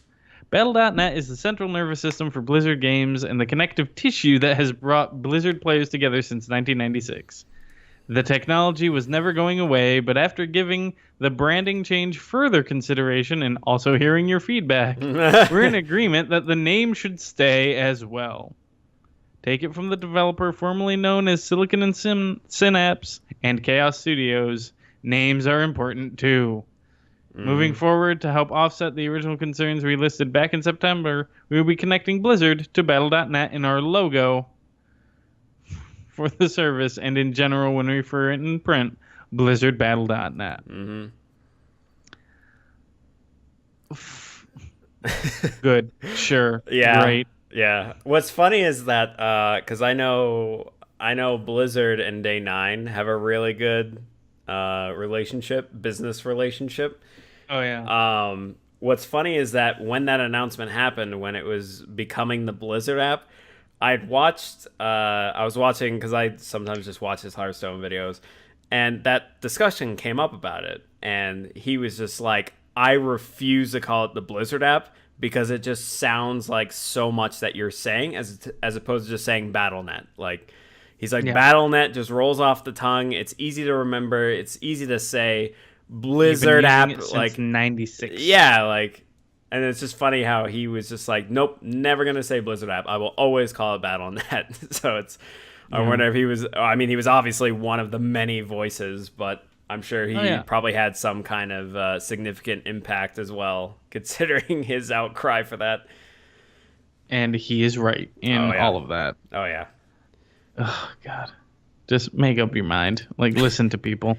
Battle.net is the central nervous system for Blizzard games and the connective tissue that has brought Blizzard players together since 1996. The technology was never going away, but after giving the branding change further consideration and also hearing your feedback, we're in agreement that the name should stay as well. Take it from the developer formerly known as Silicon and Synapse and Chaos Studios. Names are important too. Moving forward, to help offset the original concerns we listed back in September, we will be connecting Blizzard to Battle.net in our logo for the service, and in general when we refer it in print, Blizzard Battle.net. Good. Sure. Yeah. Great. Yeah. What's funny is that because I know Blizzard and Day 9 have a really good business relationship. Oh yeah. What's funny is that when that announcement happened, when it was becoming the Blizzard app, I'd watched. I was watching because I sometimes just watch his Hearthstone videos, and that discussion came up about it, and he was just like, "I refuse to call it the Blizzard app because it just sounds like so much that you're saying as opposed to just saying Battlenet." Like, he's like, Battlenet just rolls off the tongue. It's easy to remember. It's easy to say. Blizzard app, it since like '96. Yeah, like, and it's just funny how he was just like, nope, never gonna say Blizzard app. I will always call it Battle.net. So it's, I wonder if he was. I mean, he was obviously one of the many voices, but I'm sure he probably had some kind of significant impact as well, considering his outcry for that. And he is right in all of that. Oh yeah. Oh God, just make up your mind. Like, listen to people.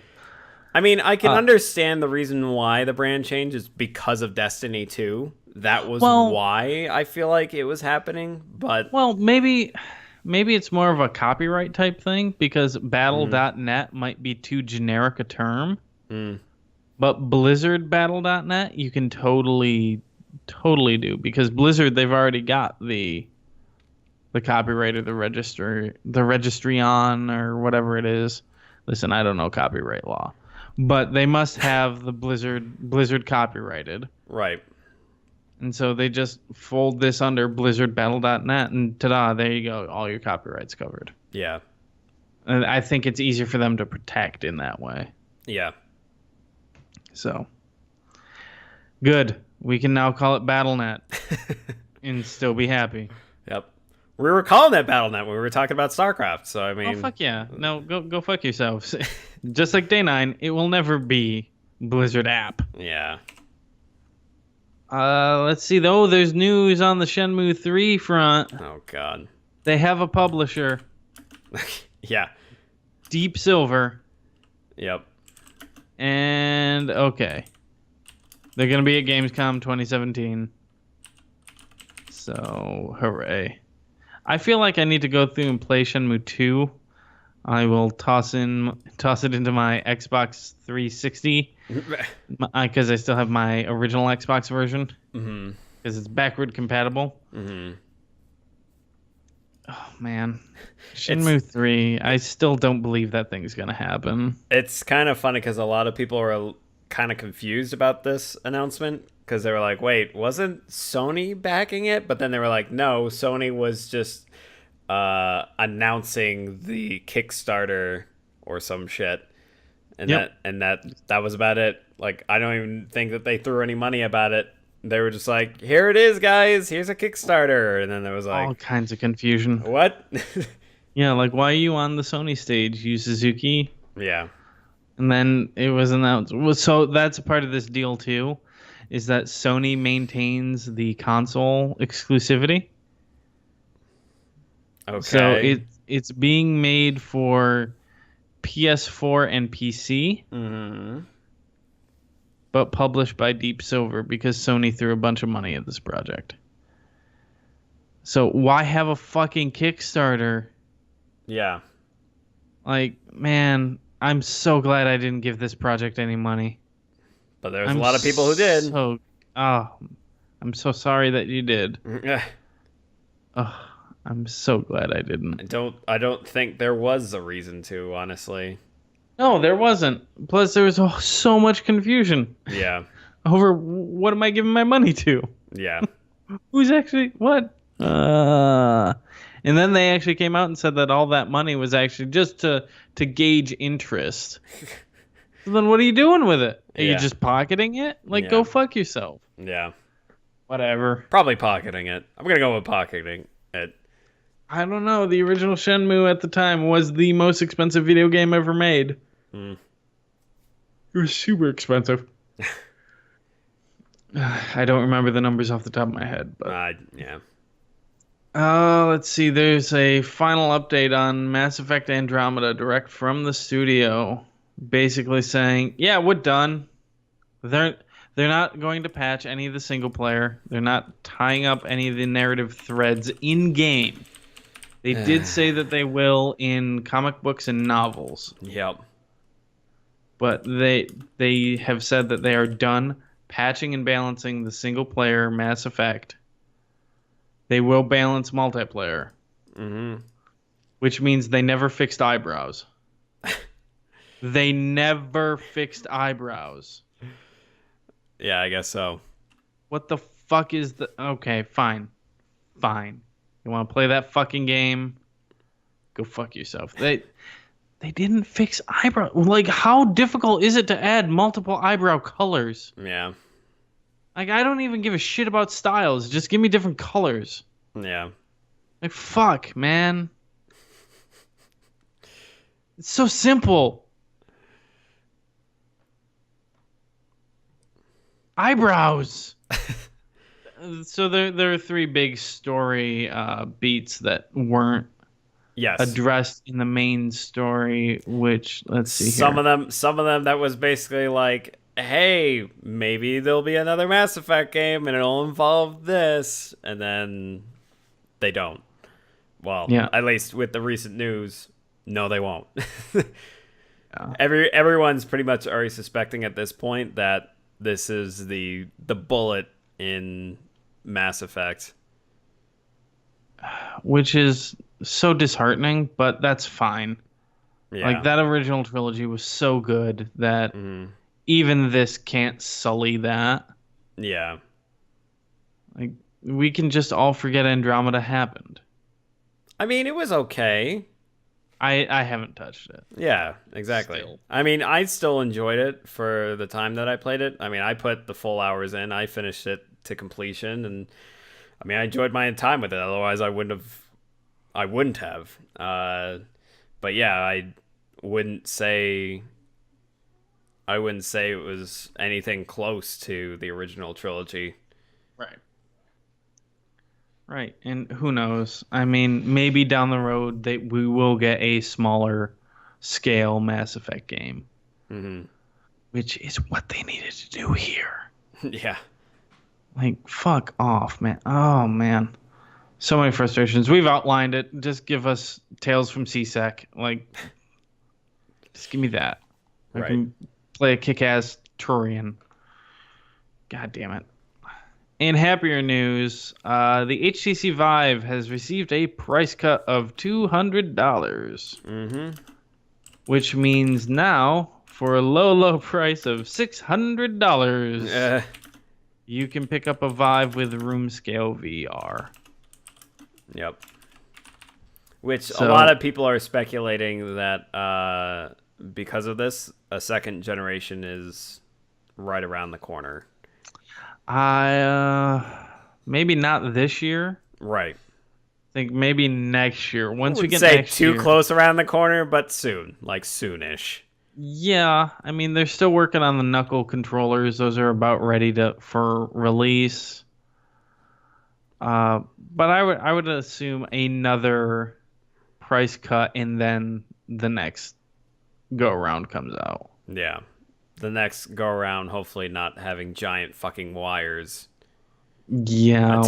I mean, I can understand the reason why the brand change is because of Destiny 2. That was why I feel like it was happening, but... Well, maybe it's more of a copyright type thing, because Battle.net might be too generic a term. But Blizzard Battle.net, you can totally do, because Blizzard, they've already got the copyright or the registry on, or whatever it is. Listen, I don't know copyright law. But they must have the Blizzard copyrighted. Right. And so they just fold this under Blizzard Battle.net, and ta-da, there you go. All your copyright's covered. Yeah. And I think it's easier for them to protect in that way. Yeah. So, good. We can now call it Battle.net and still be happy. Yep. We were calling it Battle.net when we were talking about Starcraft, so I mean... Oh, fuck yeah. No, go fuck yourselves. Just like Day 9, it will never be Blizzard app. Yeah. Let's see, though. There's news on the Shenmue 3 front. Oh, God. They have a publisher. Yeah. Deep Silver. Yep. And, okay. They're going to be at Gamescom 2017. So, hooray. I feel like I need to go through and play Shenmue 2. I will toss it into my Xbox 360 because I still have my original Xbox version because it's backward compatible. Oh man, Shenmue 3. I still don't believe that thing's gonna happen. It's kind of funny because a lot of people are kind of confused about this announcement because they were like, "Wait, wasn't Sony backing it?" But then they were like, "No, Sony was just." Announcing the Kickstarter or some shit, and that was about it. Like, I don't even think that they threw any money about it. They were just like, "Here it is, guys. Here's a Kickstarter," and then there was like all kinds of confusion. What? Yeah, like, why are you on the Sony stage, Yu Suzuki? Yeah. And then it was announced. Well, so that's a part of this deal too, is that Sony maintains the console exclusivity. Okay. So it's being made for PS4 and PC, but published by Deep Silver because Sony threw a bunch of money at this project. So why have a fucking Kickstarter? Yeah. Like, man, I'm so glad I didn't give this project any money. But there's a lot of people who did. I'm so sorry that you did. I'm so glad I didn't. I don't think there was a reason to, honestly. No, there wasn't. Plus, there was so much confusion. Yeah. Over what am I giving my money to? Yeah. Who's actually what? And then they actually came out and said that all that money was actually just to gauge interest. So then what are you doing with it? Are you just pocketing it? Like, go fuck yourself. Yeah. Whatever. Probably pocketing it. I'm gonna go with pocketing it. I don't know. The original Shenmue at the time was the most expensive video game ever made. It was super expensive. I don't remember the numbers off the top of my head, but yeah. Let's see. There's a final update on Mass Effect Andromeda direct from the studio, basically saying, "Yeah, we're done. They're not going to patch any of the single player. They're not tying up any of the narrative threads in game. They did say that they will in comic books and novels. Yep. But they have said that they are done patching and balancing the single player Mass Effect. They will balance multiplayer. which means they never fixed eyebrows. They never fixed eyebrows. Yeah, I guess so. What the fuck is the... Okay, fine. Fine. You want to play that fucking game? Go fuck yourself. They didn't fix eyebrow. Like, how difficult is it to add multiple eyebrow colors? Yeah. Like, I don't even give a shit about styles. Just give me different colors. Yeah. Like, fuck, man. It's so simple. Eyebrows. So there are three big story beats that weren't addressed in the main story, which, let's see some here. of them that was basically like, hey, maybe there'll be another Mass Effect game and it'll involve this, and then they don't. Well, yeah. At least with the recent news, no, they won't. Yeah. Everyone's pretty much already suspecting at this point that this is the bullet in Mass Effect, which is so disheartening, but that's fine. Yeah. Like, that original trilogy was so good that even this can't sully that. Yeah. Like, we can just all forget Andromeda happened. I mean, it was okay. I haven't touched it. Yeah, exactly. Still. I mean, I still enjoyed it for the time that I played it. I mean, I put the full hours in. I finished it to completion, and I mean, I enjoyed my time with it. Otherwise, I wouldn't have. But yeah, I wouldn't say it was anything close to the original trilogy. Right. Right, and who knows? I mean, maybe down the road we will get a smaller scale Mass Effect game, which is what they needed to do here. Yeah. Like, fuck off, man. Oh, man. So many frustrations. We've outlined it. Just give us Tales from CSEC. Like, just give me that. I can play a kick-ass Turian. God damn it. In happier news, the HTC Vive has received a price cut of $200. Which means now, for a low price of $600, you can pick up a Vive with room scale VR. Yep. Which a lot of people are speculating that because of this, a second generation is right around the corner. Maybe not this year. Right. I think maybe next year. Once we get say next too year. Close around the corner, but soon, like soonish. Yeah, I mean they're still working on the knuckle controllers. Those are about ready for release. But I would assume another price cut and then the next go around comes out. Yeah. The next go around, hopefully not having giant fucking wires. Yeah,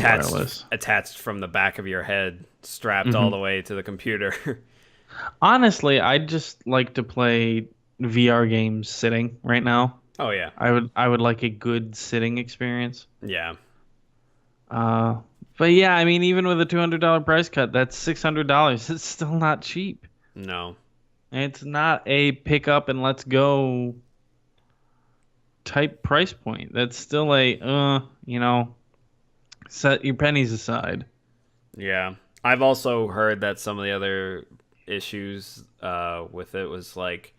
attached from the back of your head, strapped all the way to the computer. Honestly, I'd just like to play VR games sitting right now. Oh yeah. I would like a good sitting experience. Yeah. But yeah, I mean, even with a $200 price cut, that's $600. It's still not cheap. No. It's not a pick up and let's go type price point. That's still a, set your pennies aside. Yeah. I've also heard that some of the other issues with it was like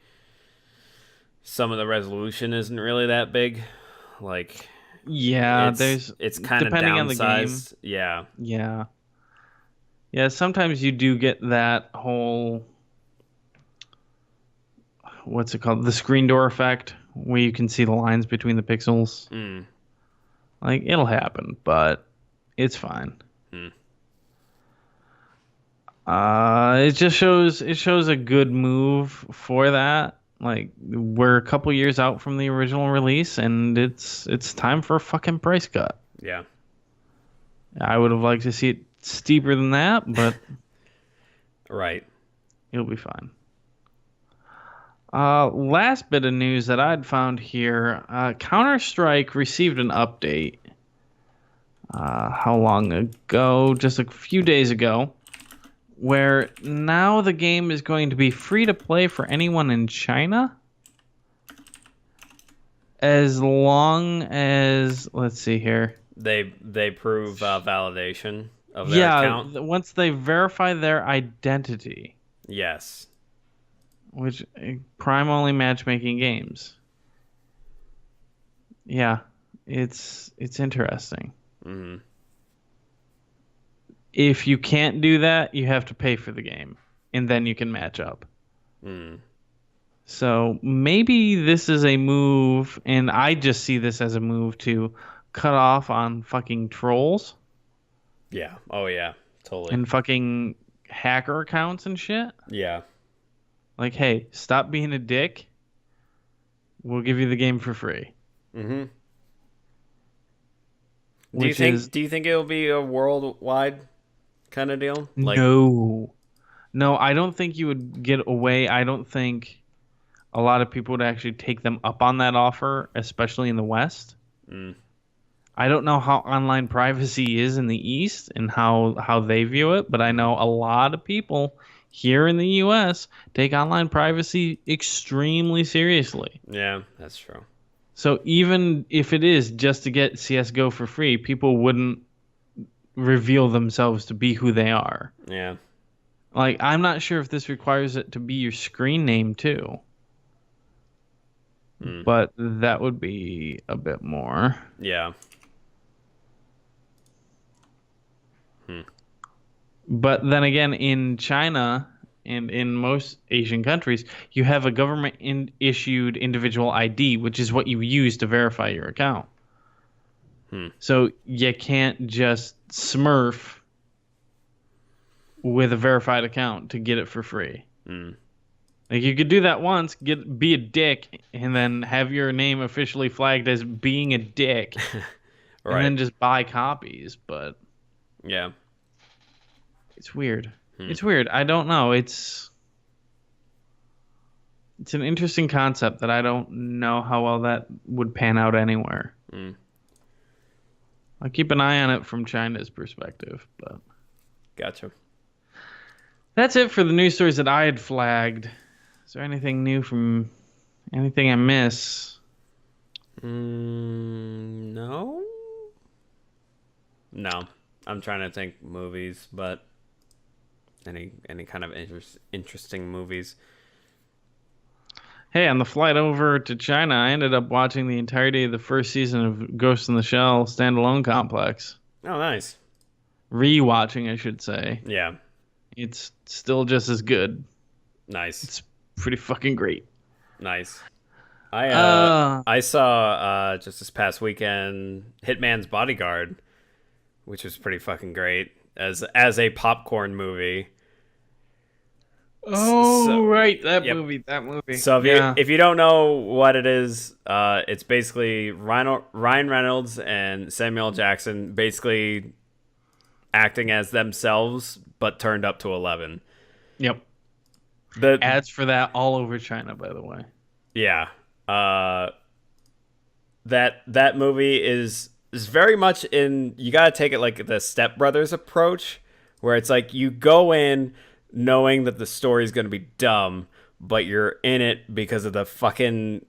some of the resolution isn't really that big. Like, yeah, it's kind of depending downsized. on the game. Yeah. Yeah, sometimes you do get that whole, what's it called? The screen door effect, where you can see the lines between the pixels. Like, it'll happen, but it's fine. It just shows a good move for that. Like, we're a couple years out from the original release, and it's time for a fucking price cut. Yeah. I would have liked to see it steeper than that, but right. It'll be fine. Last bit of news that I'd found here, Counter-Strike received an update. How long ago? Just a few days ago. where now the game is going to be free to play for anyone in China, as long as, let's see here, they prove validation of their account. Once they verify their identity. Yes. Which Prime only matchmaking games. Yeah, it's interesting. Mm-hmm. If you can't do that, you have to pay for the game, and then you can match up. Mm. So maybe this is a move, and I just see this as a move to cut off on fucking trolls. Yeah. Oh yeah. Totally. And fucking hacker accounts and shit. Yeah. Like, hey, stop being a dick. We'll give you the game for free. Mm-hmm. Do you think it'll be a worldwide kind of deal? Like, no, I don't think you would get away. I don't think a lot of people would actually take them up on that offer, especially in the West. Mm. I don't know how online privacy is in the East and how they view it, but I know a lot of people here in the U.S. take online privacy extremely seriously. Yeah, that's true. So even if it is just to get CSGO for free, people wouldn't reveal themselves to be who they are. Yeah. Like, I'm not sure if this requires it to be your screen name too. Mm. But that would be a bit more. Yeah. But then again, in China and in most Asian countries, you have a government-issued individual ID, which is what you use to verify your account. So you can't just smurf with a verified account to get it for free. Like, you could do that once, be a dick, and then have your name officially flagged as being a dick, right, and then just buy copies. But yeah. It's weird. It's weird. I don't know. It's an interesting concept that I don't know how well that would pan out anywhere. I'll keep an eye on it from China's perspective. But gotcha. That's it for the news stories that I had flagged. Is there anything new from anything I miss? No. No. I'm trying to think movies, but any kind of interesting movies. Hey, on the flight over to China, I ended up watching the entirety of the first season of Ghost in the Shell standalone complex. Oh, nice. Rewatching, I should say. Yeah. It's still just as good. Nice. It's pretty fucking great. Nice. I saw just this past weekend Hitman's Bodyguard, which was pretty fucking great as a popcorn movie. Oh, right, that movie. So if you don't know what it is, it's basically Ryan Reynolds and Samuel Jackson basically acting as themselves, but turned up to 11. Yep. The ads for that all over China, by the way. Yeah. That movie is very much in. You gotta take it like the Step Brothers approach, where it's like you go in knowing that the story's gonna be dumb, but you're in it because of the fucking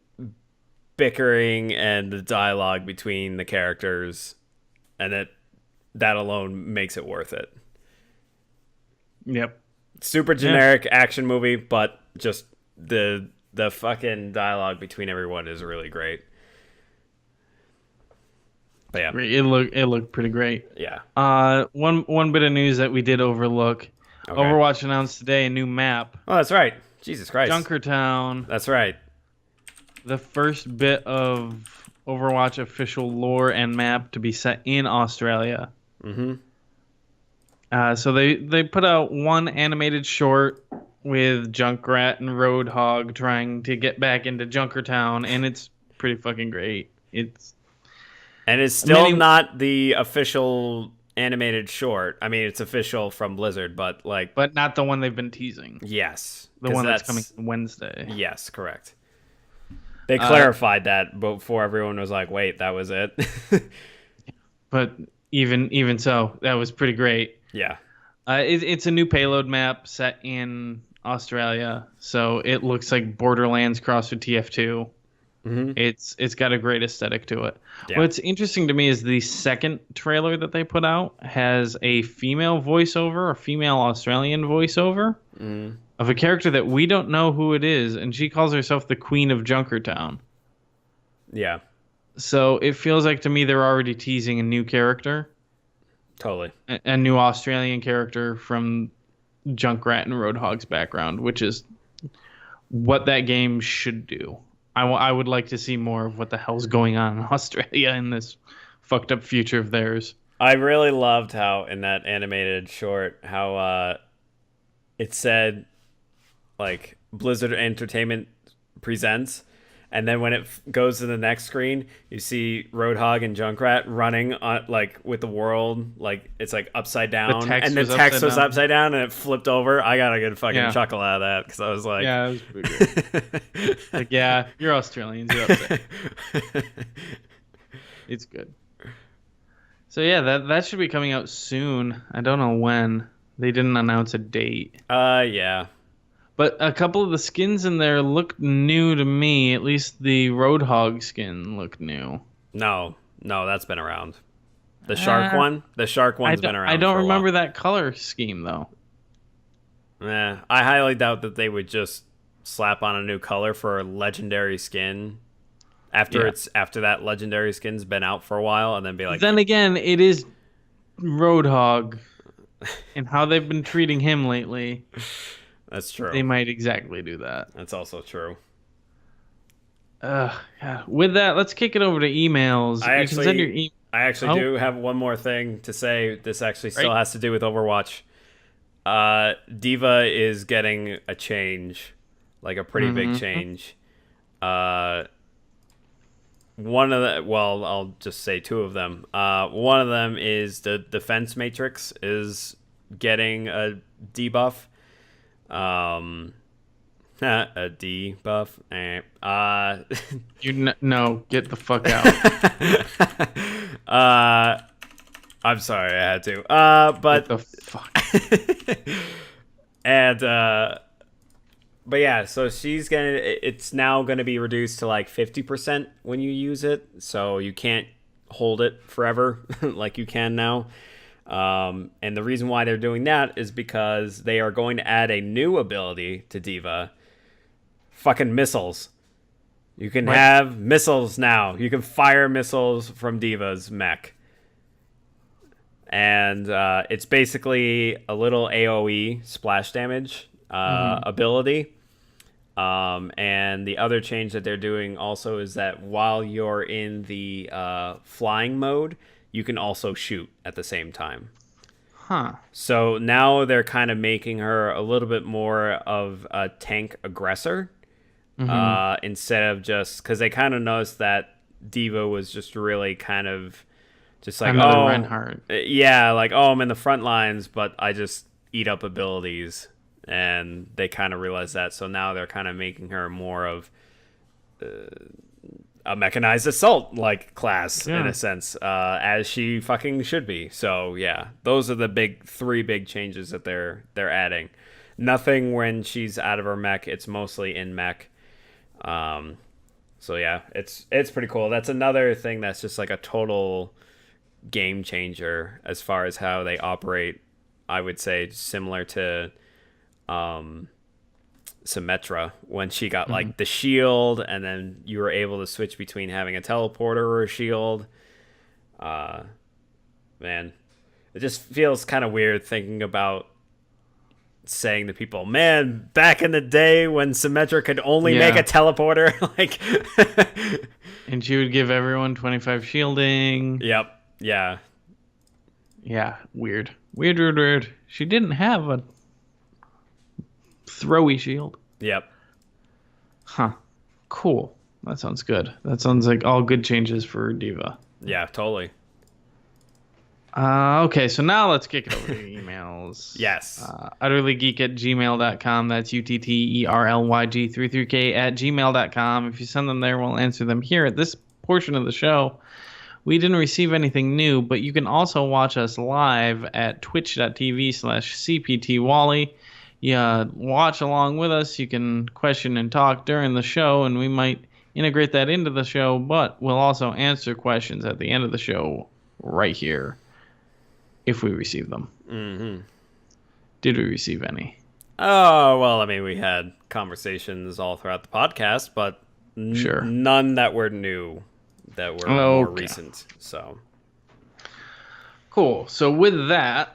bickering and the dialogue between the characters, and that alone makes it worth it. Yep. Super generic action movie, but just the fucking dialogue between everyone is really great. But yeah, it looked pretty great. Yeah. One bit of news that we did overlook. Okay. Overwatch announced today a new map. Oh, that's right. Jesus Christ. Junkertown. That's right. The first bit of Overwatch official lore and map to be set in Australia. So they put out one animated short with Junkrat and Roadhog trying to get back into Junkertown, and it's pretty fucking great. It's still not the official animated short. I mean, it's official from Blizzard, but not the one they've been teasing. Yes, the one that's coming Wednesday. Yes, correct. They clarified that before everyone was like, "Wait, that was it." But even so, that was pretty great. Yeah. It's a new payload map set in Australia, so it looks like Borderlands crossed with TF2. Mm-hmm. It's got a great aesthetic to it. Yeah. What's interesting to me is the second trailer that they put out has a female voiceover, a female Australian voiceover of a character that we don't know who it is, and she calls herself the Queen of Junkertown. Yeah. So it feels like to me they're already teasing a new character. Totally. A new Australian character from Junkrat and Roadhog's background, which is what that game should do. I would like to see more of what the hell's going on in Australia in this fucked up future of theirs. I really loved how in that animated short how it said like Blizzard Entertainment presents, and then when it goes to the next screen, you see Roadhog and Junkrat running on like with the world like it's like upside down, and the text was upside down, and it flipped over. I got a good fucking chuckle out of that because I was like, yeah, it was pretty good. Like, yeah, you're Australians, you're upset. It's good. So yeah, that should be coming out soon. I don't know when. They didn't announce a date. Yeah. But a couple of the skins in there look new to me. At least the Roadhog skin looked new. No, that's been around. The shark one? The shark one's been around. I don't remember that color scheme, though. I highly doubt that they would just slap on a new color for a legendary skin after that legendary skin's been out for a while and then be like... Then again, it is Roadhog and how they've been treating him lately. That's true. They might exactly do that. That's also true. With that, let's kick it over to emails. I actually do have one more thing to say. This actually still has to do with Overwatch. Diva is getting a change, like a pretty big change. One of the, well, I'll just say two of them. One of them is the defense matrix is getting a debuff. A debuff. No, get the fuck out. I'm sorry, I had to. But get the fuck. And but yeah, so it's now gonna be reduced to like 50% when you use it, so you can't hold it forever like you can now. And the reason why they're doing that is because they are going to add a new ability to Diva. Fucking missiles. You can have missiles now. You can fire missiles from Diva's mech. And it's basically a little AoE splash damage ability. And the other change that they're doing also is that while you're in the flying mode, you can also shoot at the same time. Huh. So now they're kind of making her a little bit more of a tank aggressor. Instead of just... Because they kind of noticed that Diva was just really kind of... Just like, Reinhardt. Yeah, like, I'm in the front lines, but I just eat up abilities. And they kind of realized that. So now they're kind of making her more of... a mechanized assault like class in a sense, as she fucking should be. So yeah, those are the three big changes that they're adding. Nothing when she's out of her mech. It's mostly in mech. So yeah, it's pretty cool. That's another thing that's just like a total game changer as far as how they operate. I would say similar to Symmetra when she got like the shield, and then you were able to switch between having a teleporter or a shield. Man, it just feels kind of weird thinking about saying to people, man, back in the day when Symmetra could only make a teleporter, like, and she would give everyone 25 shielding. Yep. Yeah. Weird. She didn't have a throwy shield. Yep. Huh. Cool. That sounds good. That sounds like all good changes for Diva. Yeah, totally. Okay, so now let's kick it over to emails. Yes. utterlygeek@gmail.com. That's utterlyg33k@gmail.com. If you send them there, we'll answer them here at this portion of the show. We didn't receive anything new, but you can also watch us live at twitch.tv/cptwally. Yeah, watch along with us. You can question and talk during the show, and we might integrate that into the show, but we'll also answer questions at the end of the show right here if we receive them. Mm-hmm. Did we receive any? Oh, well, I mean, we had conversations all throughout the podcast, but Sure. None that were new, that were more recent. So cool. So with that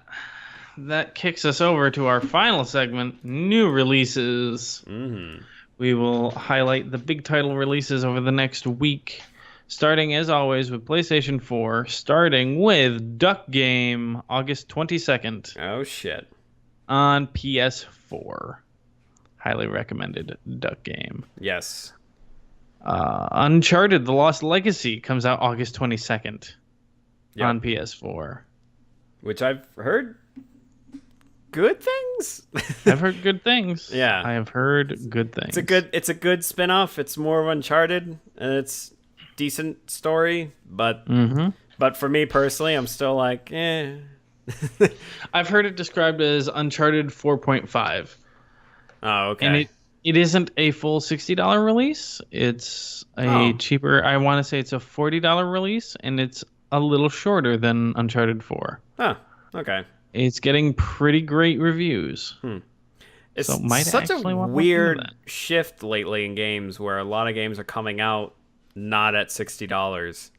kicks us over to our final segment, new releases. Mm-hmm. We will highlight the big title releases over the next week, starting as always with PlayStation 4, starting with Duck Game, August 22nd. Oh, shit. On PS4. Highly recommended Duck Game. Yes. Uncharted: The Lost Legacy comes out August 22nd on PS4. Which I've heard good things. I've heard good things. Yeah. I have heard good things. It's a good spin-off. It's more of Uncharted, and it's decent story, but for me personally, I'm still like, eh. I've heard it described as Uncharted 4.5. Oh, okay. And it isn't a full $60 release. It's a cheaper, I want to say it's a $40 release, and it's a little shorter than Uncharted 4. Oh, okay. It's getting pretty great reviews. It's so might such a weird shift lately in games where a lot of games are coming out not at $60.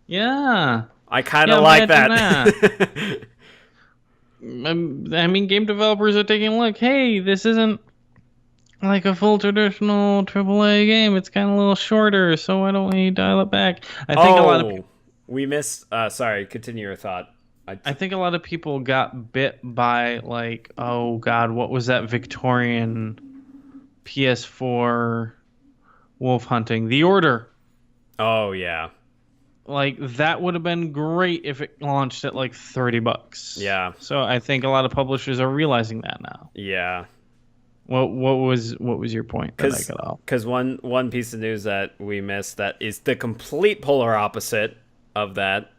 Yeah. I kind of like that. I mean, game developers are taking a look. Hey, this isn't like a full traditional AAA game. It's kind of a little shorter, so why don't we dial it back? I think a lot of we missed. Sorry, continue your thought. I think a lot of people got bit by like, oh god, what was that Victorian PS4 wolf hunting? The Order. Oh yeah. Like that would have been great if it launched at like $30. Yeah. So I think a lot of publishers are realizing that now. Yeah. What was your point that I got off? Because one piece of news that we missed that is the complete polar opposite of that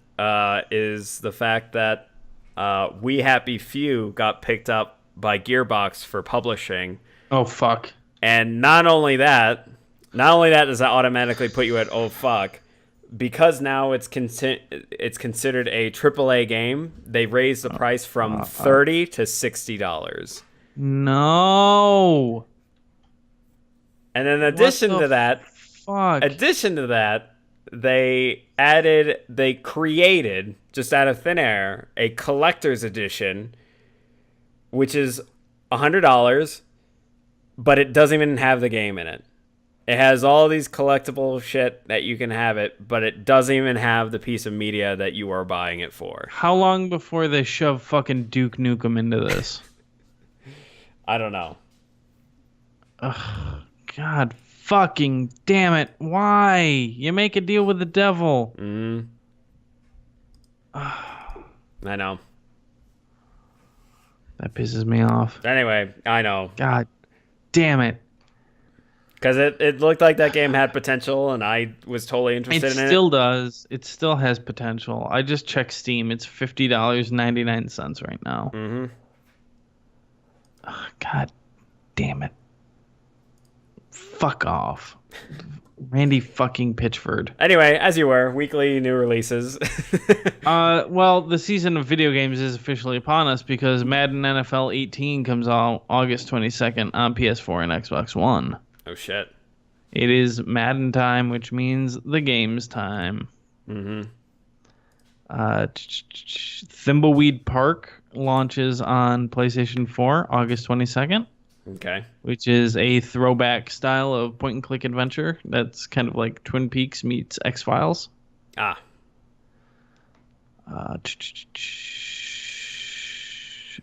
is the fact that We Happy Few got picked up by Gearbox for publishing. Oh fuck! And not only that does that automatically put you at oh fuck. Because now it's considered a AAA game, they raised the price from $30 to $60. No. And in addition to that, they created just out of thin air a collector's edition, which is $100, but it doesn't even have the game in it. It has all these collectible shit that you can have it, but it doesn't even have the piece of media that you are buying it for. How long before they shove fucking Duke Nukem into this? I don't know. Ugh, God fucking damn it. Why? You make a deal with the devil. I know. That pisses me off. Anyway, I know. God damn it. Because it looked like that game had potential, and I was totally interested in it. It still does. It still has potential. I just checked Steam. It's $50.99 right now. Oh, God damn it. Fuck off. Randy fucking Pitchford. Anyway, as you were, weekly new releases. Well, the season of video games is officially upon us because Madden NFL 18 comes out August 22nd on PS4 and Xbox One. Oh, shit. It is Madden time, which means the game's time. Thimbleweed Park launches on PlayStation 4 August 22nd. Okay. Which is a throwback style of point-and-click adventure that's kind of like Twin Peaks meets X-Files.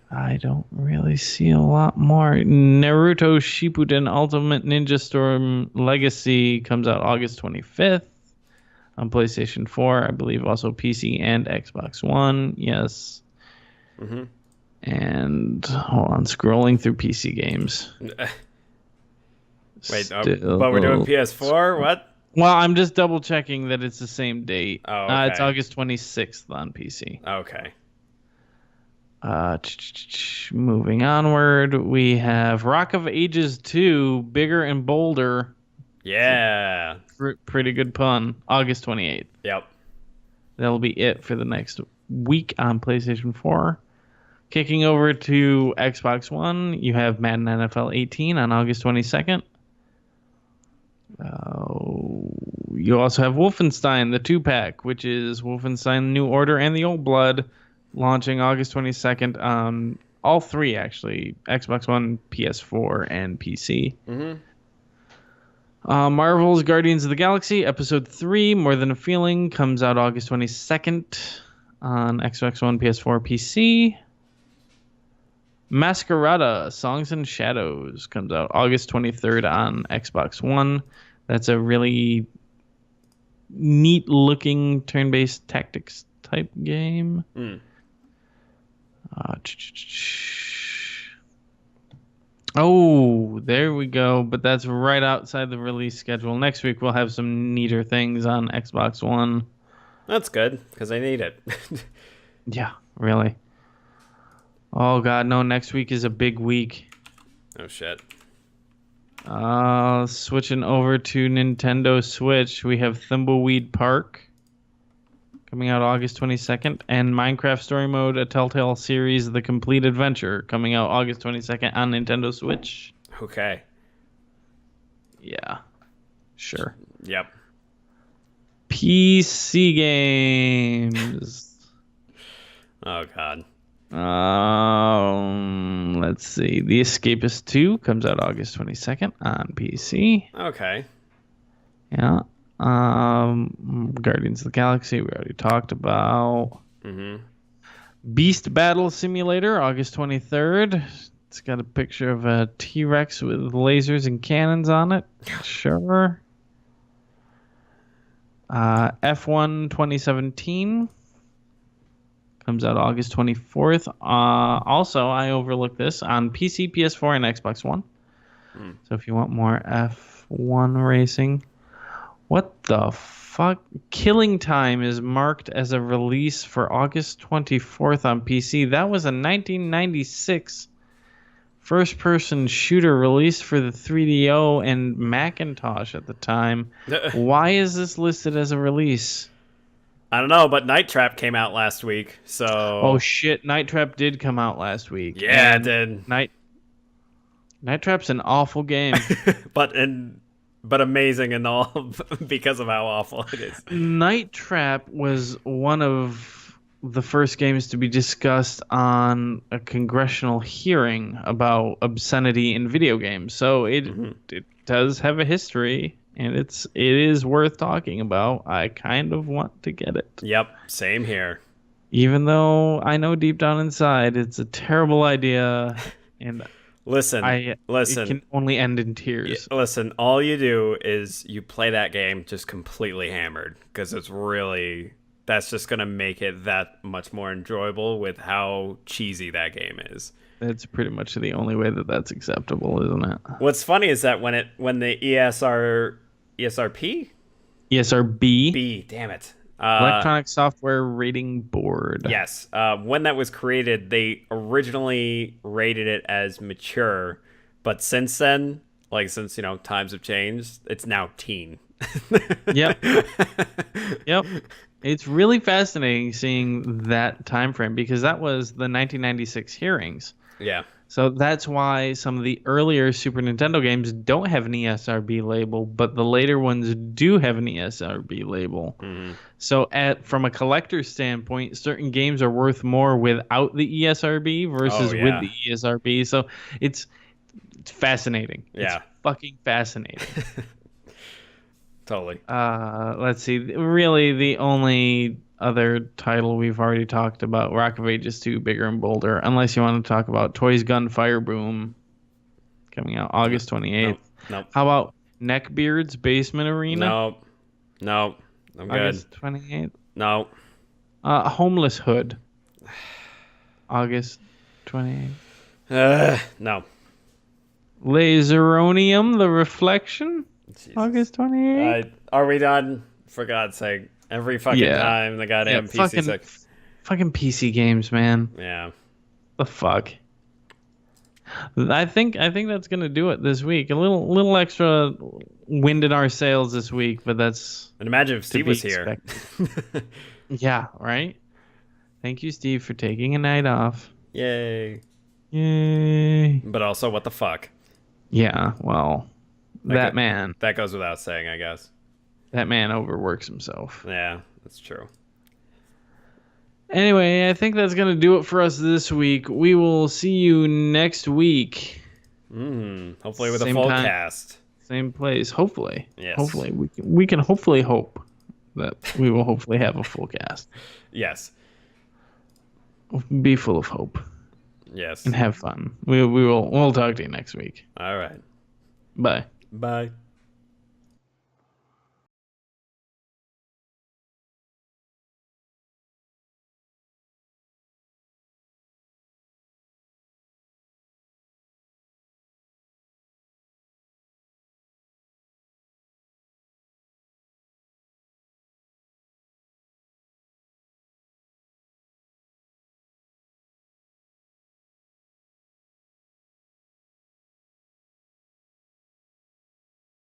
I don't really see a lot more. Naruto Shippuden Ultimate Ninja Storm Legacy comes out August 25th on PlayStation 4. I believe also PC and Xbox One. Yes. And hold on, scrolling through PC games. Wait, but we're doing PS4? What? Well, I'm just double checking that it's the same date. Oh, okay. It's August 26th on PC. Okay. Moving onward, we have Rock of Ages 2, Bigger and Bolder. Yeah. Pretty good pun. August 28th. Yep. That'll be it for the next week on PlayStation 4. Kicking over to Xbox One, you have Madden NFL 18 on August 22nd. You also have Wolfenstein, the 2-pack, which is Wolfenstein New Order and the Old Blood, launching August 22nd on all three, actually. Xbox One, PS4, and PC. Mm-hmm. Marvel's Guardians of the Galaxy, Episode 3, More Than a Feeling, comes out August 22nd on Xbox One, PS4, PC. Masquerada, Songs and Shadows, comes out August 23rd on Xbox One. That's a really neat-looking turn-based tactics type game. Oh, there we go. But that's right outside the release schedule. Next week, we'll have some neater things on Xbox One. That's good, because I need it. Yeah, really. Oh, God, no. Next week is a big week. Oh, shit. Switching over to Nintendo Switch, we have Thimbleweed Park coming out August 22nd, and Minecraft Story Mode, a Telltale series, The Complete Adventure, coming out August 22nd on Nintendo Switch. Okay. Yeah. Sure. Yep. PC games. Oh, God. Let's see. The Escapist 2 comes out August 22nd on PC. Okay. Yeah. Guardians of the Galaxy, we already talked about. Mm-hmm. Beast Battle Simulator, August 23rd. It's got a picture of a T-Rex with lasers and cannons on it. Sure. F1 2017 comes out August 24th. Also, I overlooked this on PC, PS4, and Xbox One. So if you want more F1 racing. What the fuck? Killing Time is marked as a release for August 24th on PC. That was a 1996 first-person shooter released for the 3DO and Macintosh at the time. Why is this listed as a release? I don't know, but Night Trap came out last week, so... Oh, shit. Night Trap did come out last week. Yeah, it did. Night Trap's an awful game. But amazing and all because of how awful it is. Night Trap was one of the first games to be discussed on a congressional hearing about obscenity in video games. So it does have a history, and it is worth talking about. I kind of want to get it. Yep, same here. Even though I know deep down inside it's a terrible idea, and Listen. It can only end in tears. Listen, all you do is you play that game just completely hammered, because that's just going to make it that much more enjoyable with how cheesy that game is. That's pretty much the only way that that's acceptable, isn't it? What's funny is that when the ESRB, damn it. Electronic Software Rating Board. Yes. When that was created, they originally rated it as mature, but since then, since times have changed, it's now teen. Yep. It's really fascinating seeing that time frame, because that was the 1996 hearings. Yeah. So that's why some of the earlier Super Nintendo games don't have an ESRB label, but the later ones do have an ESRB label. Mm-hmm. So from a collector's standpoint, certain games are worth more without the ESRB versus with the ESRB. So it's fascinating. Yeah. It's fucking fascinating. Totally. Let's see. Really, the only other title we've already talked about, Rock of Ages 2, Bigger and Bolder, unless you want to talk about Toys Gun Fire Boom, coming out August 28th. Nope. How about Neckbeard's Basement Arena? No. I'm August good. 28th. No. Homeless Hood, August 28th. No. Laseronium, The Reflection, Jesus. August 28th. Are we done? For God's sake. Every fucking time the goddamn PC sucks. Fucking PC games, man. Yeah. The fuck. I think that's gonna do it this week. A little extra wind in our sails this week, but that's. And imagine if Steve was here. Yeah, right. Thank you, Steve, for taking a night off. Yay. But also, what the fuck? Yeah, well, that man. That goes without saying, I guess. That man overworks himself. Yeah, that's true. Anyway, I think that's going to do it for us this week. We will see you next week. Hopefully with a full cast. Same place. Hopefully. Yes. Hopefully. We can hopefully hope that we will hopefully have a full cast. Yes. Be full of hope. Yes. And have fun. We'll talk to you next week. All right. Bye. Bye.